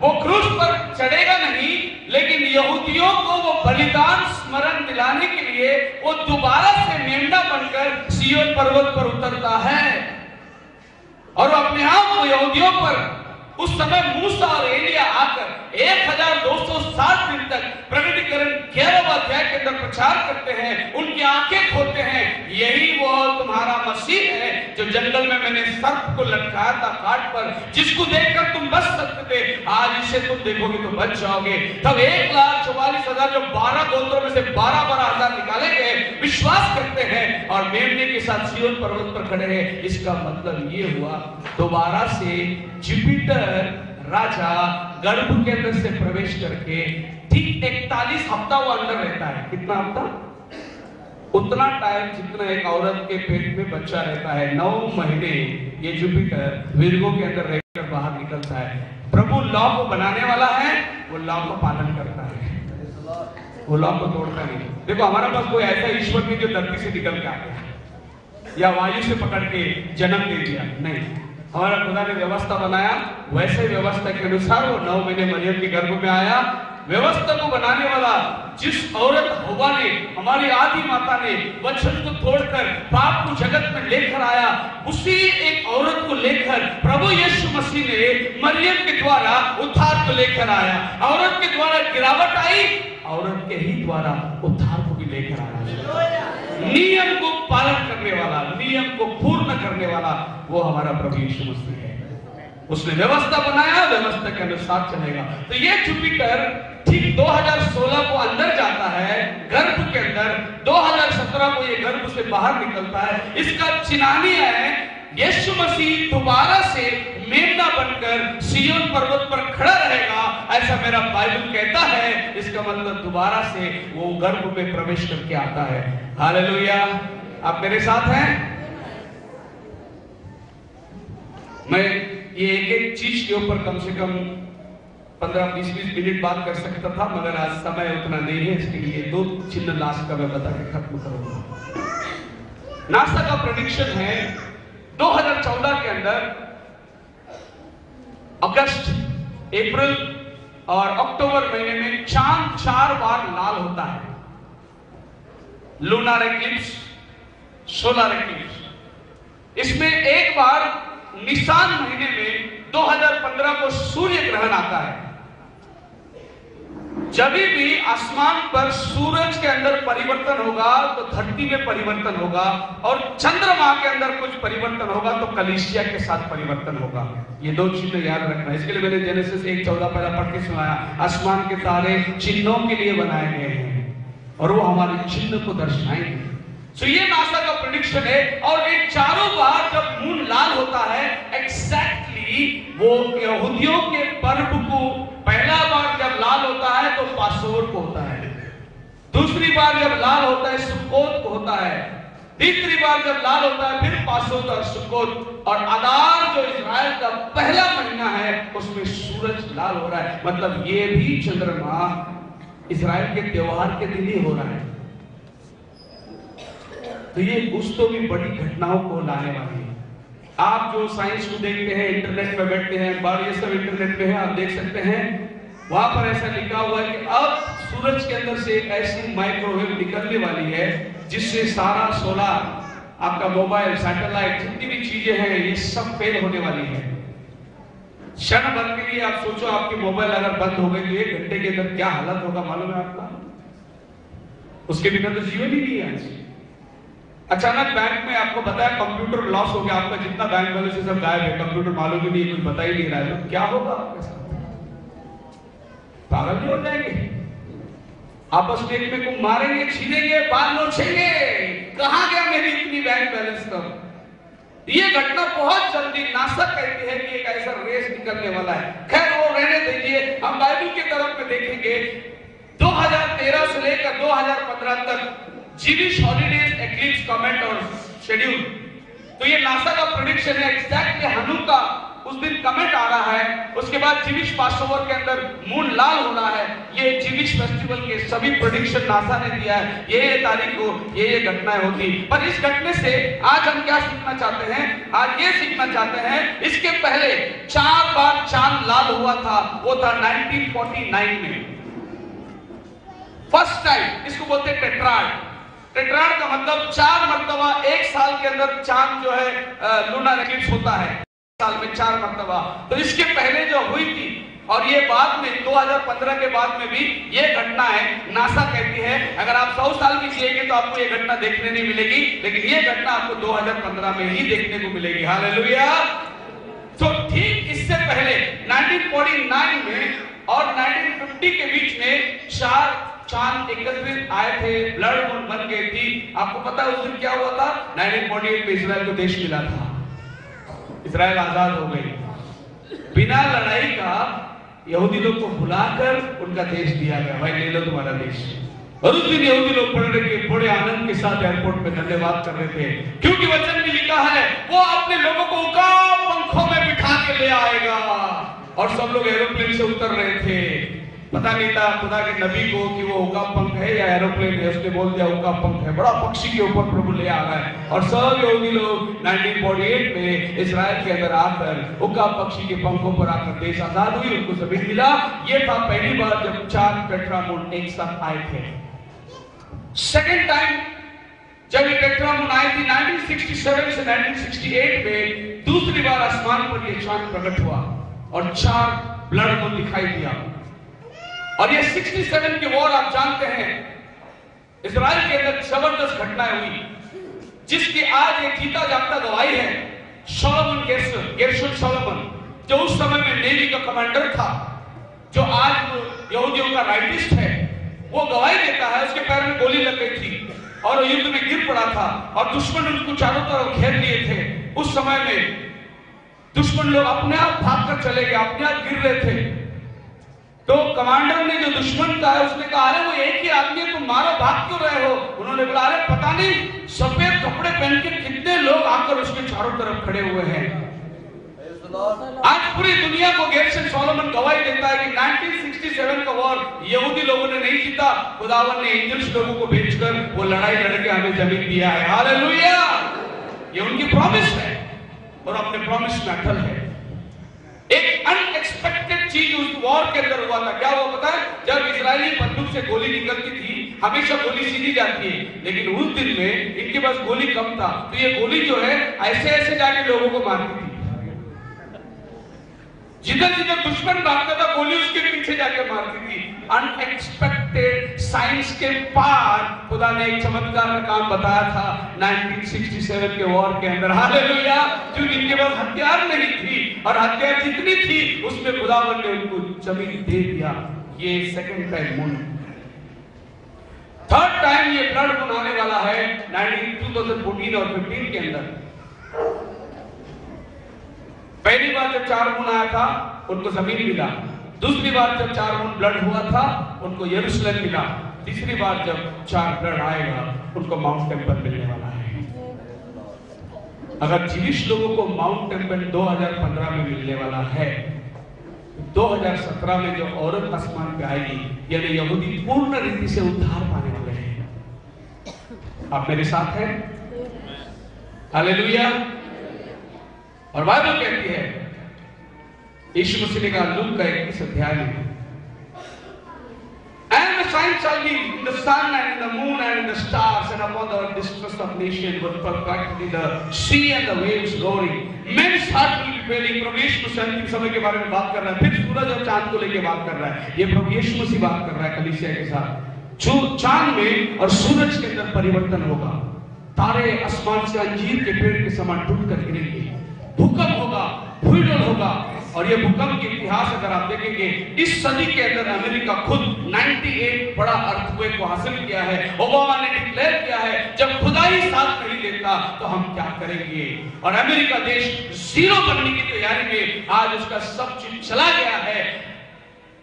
वो क्रूस पर चढ़ेगा नहीं, लेकिन यहूदियों को वो बलिदान स्मरण दिलाने के लिए वो दोबारा से मेमना बनकर सिय्योन पर्वत पर उतरता है, और अपने आप को यहूदियों पर उस समय मूसा और एलिया आकर 1260 दिन तक प्रकटीकरण 11वां अध्याय के अंदर प्रचार करते हैं, उनकी आंखें खोलते हैं। यही वो तुम्हारा मसीह है जो जंगल में मैंने सर्प को लटकाया था काट पर, जिसको देखकर तुम बच सकते थे, आज इसे तुम देखोगे तो बच जाओगे। तब 1,44,000 जो 12 गोत्रों में से 12,000 निकाले गए विश्वास करते हैं और मेमने के साथ सिय्योन पर्वत पर खड़े हैं। इसका मतलब ये हुआ दोबारा से जुपिटर राजा गर्भ के अंदर से प्रवेश करके ठीक 41 हफ्ता वो अंदर रहता है। कितना हफ्ता? उतना टाइम जितना एक औरत के पेट में बच्चा रहता है। 9 महीने ये जुपिटर विर्गो के अंदर रहकर बाहर निकलता है। प्रभु लॉ को बनाने वाला है, वो लॉ का पालन करता है, वो लॉ को तोड़ता नहीं। देखो हमारा पास कोई ऐसा ईश्वर नहीं जो धरती से निकल के आ गया या वायु से पकड़ के जन्म दे दिया, नहीं। हमारा खुदा ने व्यवस्था बनाया, वैसे व्यवस्था के अनुसार वो 9 महीने मरियम के गर्भ में आया। व्यवस्था को बनाने वाला जिस औरत हव्वा ने, हमारी आदि माता ने वचन को तोड़कर पाप को जगत में लेकर आया, उसी एक औरत को लेकर प्रभु यीशु मसीह ने मरियम के द्वारा उद्धार को लेकर आया। औरत के द्वारा गिरावट आई, औरत के ही द्वारा उद्धार को भी लेकर आया। नियम को पालन करने वाला, नियम को पूर्ण करने वाला वो हमारा प्रभु यीशु मसीह है। उसने व्यवस्था बनाया, व्यवस्था के अनुसार चलेगा। तो ये जुपिटर ठीक 2016 को अंदर जाता है गर्भ के अंदर, 2017 को ये गर्भ से बाहर निकलता है। इसका चिन्हानी है यीशु मसीह दोबारा से मेमना बनकर सिय्योन पर्वत पर खड़ा रहेगा, ऐसा मेरा बाइबल कहता है। इसका मतलब दोबारा से वो गर्भ में प्रवेश करके आता है। हालेलुया। आप मेरे साथ हैं? मैं ये एक एक चीज के ऊपर कम से कम 15-20 मिनट बात कर सकता था, मगर आज समय उतना नहीं है, इसके लिए 2 चिन्ह लास्ट का मैं बता के खत्म करूंगा। नासा का प्रेडिक्शन है 2014 के अंदर अगस्त, अप्रैल और अक्टूबर महीने में चांद 4 बार लाल होता है। Lunar eclipse, solar eclipse. इसमें एक बार निसान महीने में 2015 को सूर्य ग्रहण आता है। जब भी आसमान पर सूरज के अंदर परिवर्तन होगा तो धरती में परिवर्तन होगा, और चंद्रमा के अंदर कुछ परिवर्तन होगा तो कलीसिया के साथ परिवर्तन होगा। ये 2 चिन्ह याद रखना। इसके लिए मैंने जेनेसिस 1:14 पहला पढ़ के सुनाया। आसमान के तारे चिन्हों के लिए बनाए गए हैं और वो हमारे चिन्ह को दर्शाएंगे। तो ये नासा का प्रेडिक्शन है। और एक चारों बार जब मून लाल होता है, एग्जैक्टली वो यहूदियों के पर्व को, पहला बार जब लाल होता है तो पासोवर को होता है, दूसरी बार जब लाल होता है सुक्कोत को होता है, तीसरी बार जब लाल होता है फिर पासोवर और सुक्कोत, और अदार जो इस्राएल का पहला महीना है उसमें सूरज लाल हो रहा है। मतलब ये भी चंद्रमा इस्राएल के त्योहार के दिन ही हो रहा है। तो ये कुछ तो भी बड़ी घटनाओं को लाने वाली है। आप जो साइंस को देखते हैं, इंटरनेट में बैठते हैं, बार ये सब इंटरनेट में है, आप देख सकते हैं, वहां पर ऐसा लिखा हुआ है कि अब सूरज के अंदर से एक ऐसी माइक्रोवेव निकलने वाली है जिससे सारा सोलार, आपका मोबाइल, सैटेलाइट, जितनी भी चीजें हैं ये सब फेल होने वाली है। क्षण भर के लिए आप सोचो, आपकी मोबाइल अगर बंद हो गई तो 1 घंटे के अंदर क्या हालत होगा मालूम है आपका? उसके बिना तो जीवन ही नहीं है। आज अचानक बैंक में आपको बताया कंप्यूटर लॉस हो गया, आपका जितना बैंक बैलेंस है सब गायब है, कंप्यूटर मालूम ही नहीं, कुछ बता ही नहीं रहा है, तो क्या होगा आपके साथ? पागल नहीं हो जाएंगे? आपस में एक को मारेंगे, छीनेंगे, बाल नोचेंगे, कहां गया मेरी इतनी बैंक बैलेंस? तब ये घटना बहुत जल्दी, नासा कहती है कि एक ऐसा रेस निकलने वाला है। खैर वो रहने दीजिए, हम बाइबल की तरफ में देखेंगे। 2013 से लेकर 2015 तक जीविश हॉलीडेज, एक्लिप्स, कमेंट और शेड्यूल। तो ये नासा का प्रेडिक्शन है। एग्जैक्टली हनुक्का उस दिन कमेंट आ रहा है, उसके बाद जीविश पासओवर के अंदर मून लाल हो रहा है। ये जीविश फेस्टिवल के सभी प्रेडिक्शन नासा ने दिया है, ये तारीख को ये घटनाएं होती। पर इस घटने से आज हम क्या सीखना चाहते हैं? आज ये सीखना चाहते हैं, इसके पहले 4 बार चांद लाल हुआ था, वो था 1949 में, फर्स्ट टाइम। इसको बोलते हैं टेट्राड। टेट्राड का मतलब 4 मर्तबा एक साल के अंदर चांद जो है लूनर एक्लिप्स होता है, साल में 4 मर्तबा। तो इसके पहले जो हुई थी, और ये बाद में 2015 के बाद में भी ये घटना है। नासा कहती है अगर आप 100 साल की जिएंगे तो आपको ये घटना देखने नहीं मिलेगी, लेकिन ये घटना आपको 2015 में ही देखने को मिलेगी। हालेलुया। तो ठीक इससे पहले 1949 में और 1950 के बीच में 4 चांद एकत्रित आए थे, ब्लड मून बन गई थी। आपको पता है उस दिन क्या हुआ था? 1948 में इजराइल को देश मिला था, इजराइल आजाद हो गई। बिना लड़ाई का यहूदी लोग को बुलाकर उनका देश दिया गया, भाई ले लो तुम्हारा देश। और उस दिन यहूदी लोग बड़े आनंद के साथ एयरपोर्ट में धन्यवाद कर रहे थे, क्योंकि वचन में लिखा है वो अपने लोगों को उकाब पंखों में बिठा के ले आएगा। और सब लोग एरोप्लेन से उतर रहे थे। पता नहीं था खुदा के नबी को कि वो उकाब पंख है या एरोप्लेन है, उसने बोल दिया उकाब पंख है। बड़ा पक्षी के ऊपर प्रभु ले आ गए और सब यहूदी लोग 1948 में इजराइल के अंदर आकर उकाब पक्षी के पंखों पर आकर देश आजाद हुई, उनको जमीन मिला। ये था पहली बार जब 4 टेट्रामून एक साथ आए थे। सेकेंड टाइम जब ये टेट्रामून आई थी 1967 से 1968 में, दूसरी बार आसमान पर ये चांद प्रकट हुआ और 4 ब्लड मून दिखाई दिया। और ये 67 की वॉर आप जानते हैं, इजराइल के अंदर जबरदस्त घटनाएं हुई जिसकी आज एक जीता जागता गवाही है। सोलोमन गेर्शोन सोलोमन, जो उस समय में नेवी का कमांडर था, जो आज यहूदियों का राइटिस्ट है, वो गवाही देता है उसके पैर में गोली लग गई थी और युद्ध में गिर पड़ा था और दुश्मन उनको चारों तरफ घेर लिए थे। उस समय में दुश्मन लोग अपने आप भागकर चले गए, अपने आप गिर रहे थे। तो कमांडर ने जो दुश्मन का है उसने कहा, अरे वो एक ही आदमी है, तुम मारो, भाग क्यों रहे हो? उन्होंने बोला, अरे पता नहीं सफेद कपड़े पहन के कितने लोग आकर उसके चारों तरफ खड़े हुए हैं। आज पूरी दुनिया को गेर्शन सोलोमन गवाही देता है कि 1967 का वॉर यहूदी लोगों ने नहीं जीता, खुदावन ने एंजल्स लोगों को भेजकर वो लड़ाई लड़के हमें जमीन दिया है। हालेलुया! ये उनकी प्रॉमिस है और अपने प्रॉमिस में अटल है। एक अनएक्सपेक्टेड चीज उस वॉर के अंदर हुआ था। क्या हुआ पता है? जब इजरायली बंदूक से गोली निकलती थी, हमेशा गोली सीधी जाती है, लेकिन उस दिन में इनके पास गोली कम था, तो ये गोली जो है ऐसे ऐसे जाके लोगों को मारती थी। जिधर जिधर दुश्मन भागता था गोली उसके पीछे जाके मारती थी। अनएक्सपेक्टेड, साइंस के पार खुदा ने एक चमत्कार का काम बताया था 1967 के वॉर के अंदर। हालेलुया! जो इनके पास हथियार नहीं थी और हथियार जितनी थी उसमें खुदावन ने उनको जमीन दे दिया। ये second time moon. Third time ये ब्लड मून आने वाला है 2014 और 15 के अंदर। पहली बार जब 4 मून आया था उनको जमीन मिला, दूसरी बार जब 4 मून ब्लड हुआ था उनको यरूशलेम मिला, तीसरी बार जब 4 ब्लड आएगा उनको माउंट टेम्पल मिलने वाला है। अगर जीविश लोगों को माउंट टेम्पल 2015 में मिलने वाला है, 2017 में जो औरत आसमान पे आएगी, यानी यहूदी पूर्ण रीति से उद्धार पाने वाले हैं। आप मेरे साथ हैं? हालेलुया! और बाइबल कहती है, यीशु मसीह ने कहा लूक का 21 अध्याय में, and the signs shall be in the sun and in the moon and in the stars and upon the distress of nations with perpetually the sea and the waves roaring. Men's heart will be failing. प्रभु यीशु मसीह अंतिम समय के बारे में बात कर रहा है, फिर सूरज और चांद को लेकर बात कर रहा है। ये प्रभु यीशु मसीह बात कर रहा है कलीसिया के साथ। जो चांद में और सूरज के अंदर परिवर्तन होगा, तारे आसमान से अंजीर के पेड़ के समान टूटकर गिरेंगे, भूकंप होगा, भूस्खलन होगा। और ये भूकंप के इतिहास अगर आप देखेंगे, इस सदी के अंदर अमेरिका खुद 98 बड़ा अर्थक्वेक को हासिल किया है। ओबामा ने डिक्लेयर किया है, जब खुदा ही साथ नहीं देता तो हम क्या करेंगे। और अमेरिका देश जीरो बनने की तैयारी में आज उसका सब चीज चला गया है।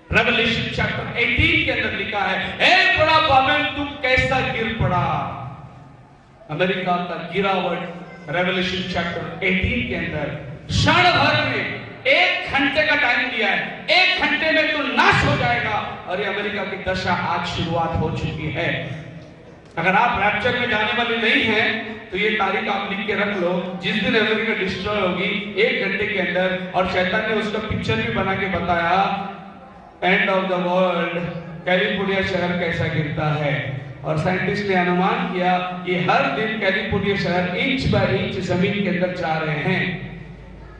रेवलेशन चैप्टर 18 के अंदर लिखा है, ए बड़ा बाबेल तू कैसा गिर पड़ा। अमेरिका का गिरावट रेवलेशन चैप्टर 18 के अंदर क्षण भर में 1 घंटे का टाइम दिया है, 1 घंटे में तो नाश हो जाएगा। और ये अमेरिका की दशा आज शुरुआत हो चुकी है। अगर आप रैप्चर में जाने वाले नहीं हैं तो ये तारीख आप लिख के रख लो, जिस दिन अमेरिका डिस्ट्रॉय होगी 1 घंटे के अंदर। और शैतान ने उसका पिक्चर भी बना के बताया, end of the world, California शहर कैसा गिरता है। और साइंटिस्ट ने अनुमान किया कि हर दिन कैलिफोर्निया शहर इंच बाय इंच जमीन के अंदर जा रहे हैं।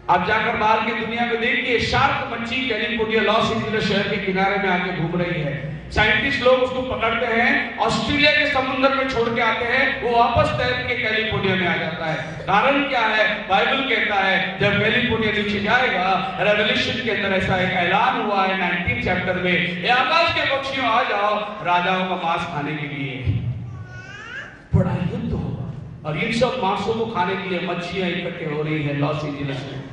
आप जाकर बाहर की दुनिया में देखिए, शार्क मच्छी कैलिफोर्निया लॉस एंजेलिस शहर के किनारे में आके घूम रही है। साइंटिस्ट लोग उसको पकड़ते हैं, ऑस्ट्रेलिया के समुद्र में छोड़ के आते हैं, वो वापस तैर के कैलिफोर्निया में आ जाता है। कारण क्या है? बाइबल कहता है जब कैलिफोर्निया नीचे जाएगा, रेवलेशन के अंदर ऐसा एक ऐलान हुआ है 19 चैप्टर में, ये आकाश के पक्षियों आ जाओ राजाओं का मांस खाने के लिए। बड़ा युद्ध होगा और इन सब मांसों को खाने के लिए मच्छियां इकट्ठे हो रही है लॉस एंजेलिस में।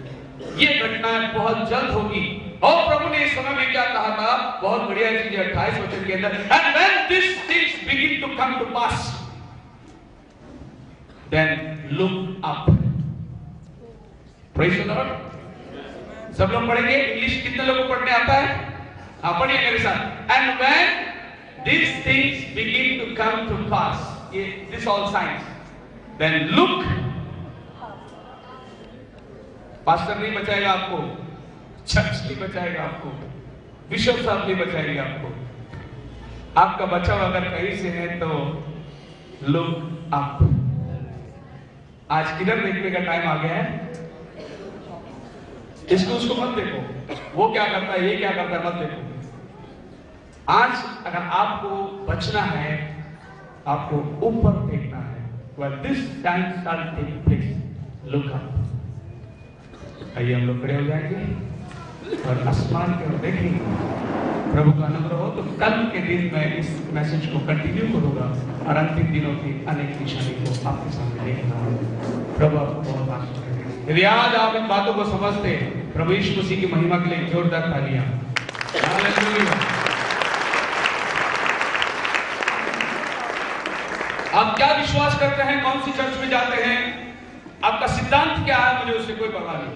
ये घटनाएं बहुत जल्द होगी। और प्रभु ने इस समय में क्या कहा था? बहुत बढ़िया चीज है 28 वचन के अंदर, and when these things begin to come to pass, then look up. Praise the Lord. सब लोग पढ़ेंगे। इंग्लिश कितने लोगों को पढ़ने आता है? आप पढ़िए मेरे साथ। And when these things begin to come to pass, this all signs, then look. Pastor नहीं बचाएगा आपको, चर्च नहीं बचाएगा आपको, बिशप साहब नहीं बचाएंगे आपको। आपका बचाव अगर कहीं से है तो लुक अप। आज किधर देखने का टाइम आ गया है? इसको उसको मत देखो, वो क्या करता है, ये क्या करता है, मत देखो। आज अगर आपको बचना है, आपको ऊपर देखना है। When this time shall take place, look up। आइए हम लोग खड़े हो जाएंगे। और आसमान की ओर देखेंगे, प्रभु का अनुग्रह हो तो कल के दिन मैं इस मैसेज को कंटिन्यू करूंगा और अंतिम दिनों की अनेक निशानी को आपके सामने लेकर आऊंगा। प्रभु आपको बहुत आशीष करें। यदि आज आप इन बातों को समझते, प्रभु यीशु मसीह की महिमा के लिए जोरदार तालियां। हालेलुया। आप क्या विश्वास करते हैं, कौन सी चर्च में जाते हैं, आपका सिद्धांत क्या है, मुझे उससे कोई परवाह नहीं।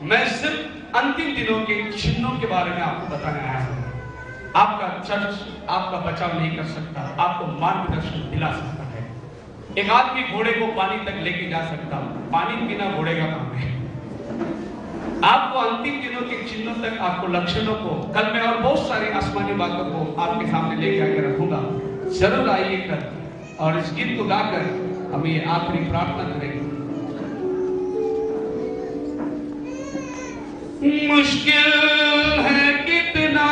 मैं सिर्फ अंतिम दिनों के चिन्हों के बारे में आपको बताने आया हूं। आपका चर्च आपका बचाव नहीं कर सकता, आपको मार्गदर्शन दिला सकता है। एक आदमी घोड़े को पानी तक लेके जा सकता, पानी पीना घोड़े का काम है। आपको अंतिम दिनों के चिन्हों तक, आपको लक्षणों को, कल मैं और बहुत सारी आसमानी बातों को आपके सामने लेके आकर रखूंगा। जरूर आइए कल और इस गीत को गाकर हम ये आखिरी प्रार्थना करेंगे। मुश्किल है कितना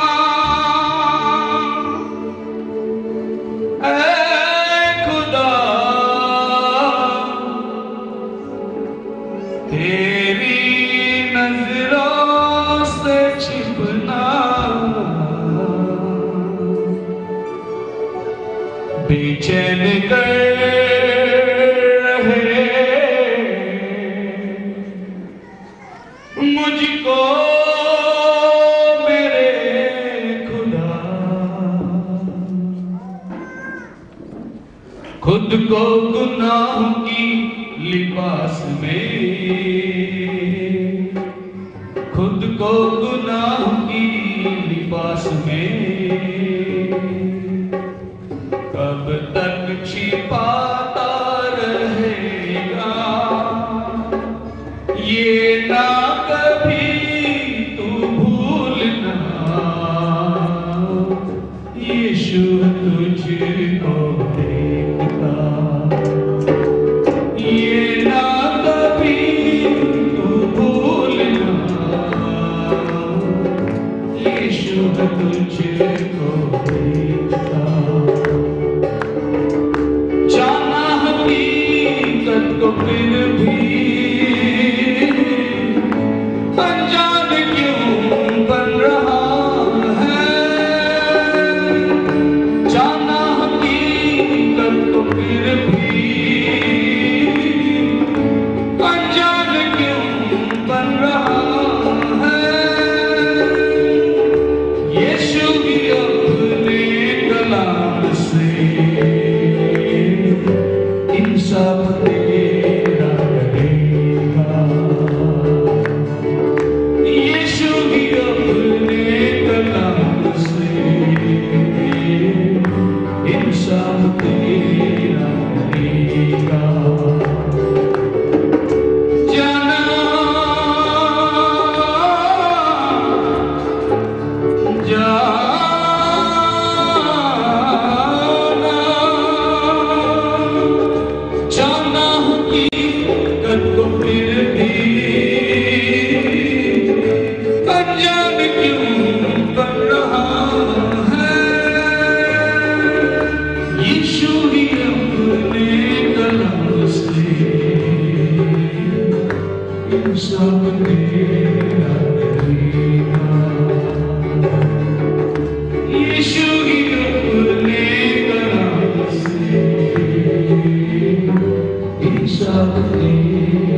खुदा तेरी नजरों से छिपना, बेचैन कर रहे मुझको मेरे खुदा। खुद को गुनाह की लिबास में, खुद को गुनाह की लिबास में कब तक छिपाता रहेगा, ये ना कभी तू भूलना, यीशु तुझको देखता, ये ना कभी तू भूलना, यीशु तुझको देखता। जाना हकीकत को फिर भी अनजान क्यों बन रहा है, जाना हकीकत को फिर भी अनजान क्यों बन रहा है। यीशु भी अपने कलाम से इंसाफ तेरा करेगा, यीशु भी अपने कलाम से इंसाफ तेरा करेगा। जाना जाना हकीकत को फिर भी अनजान क्यों बन रहा है। यीशु ही अपने कलम से इंसाफ तेरा करेगा, यीशु ही अपने कलम से इंसाफ तेरा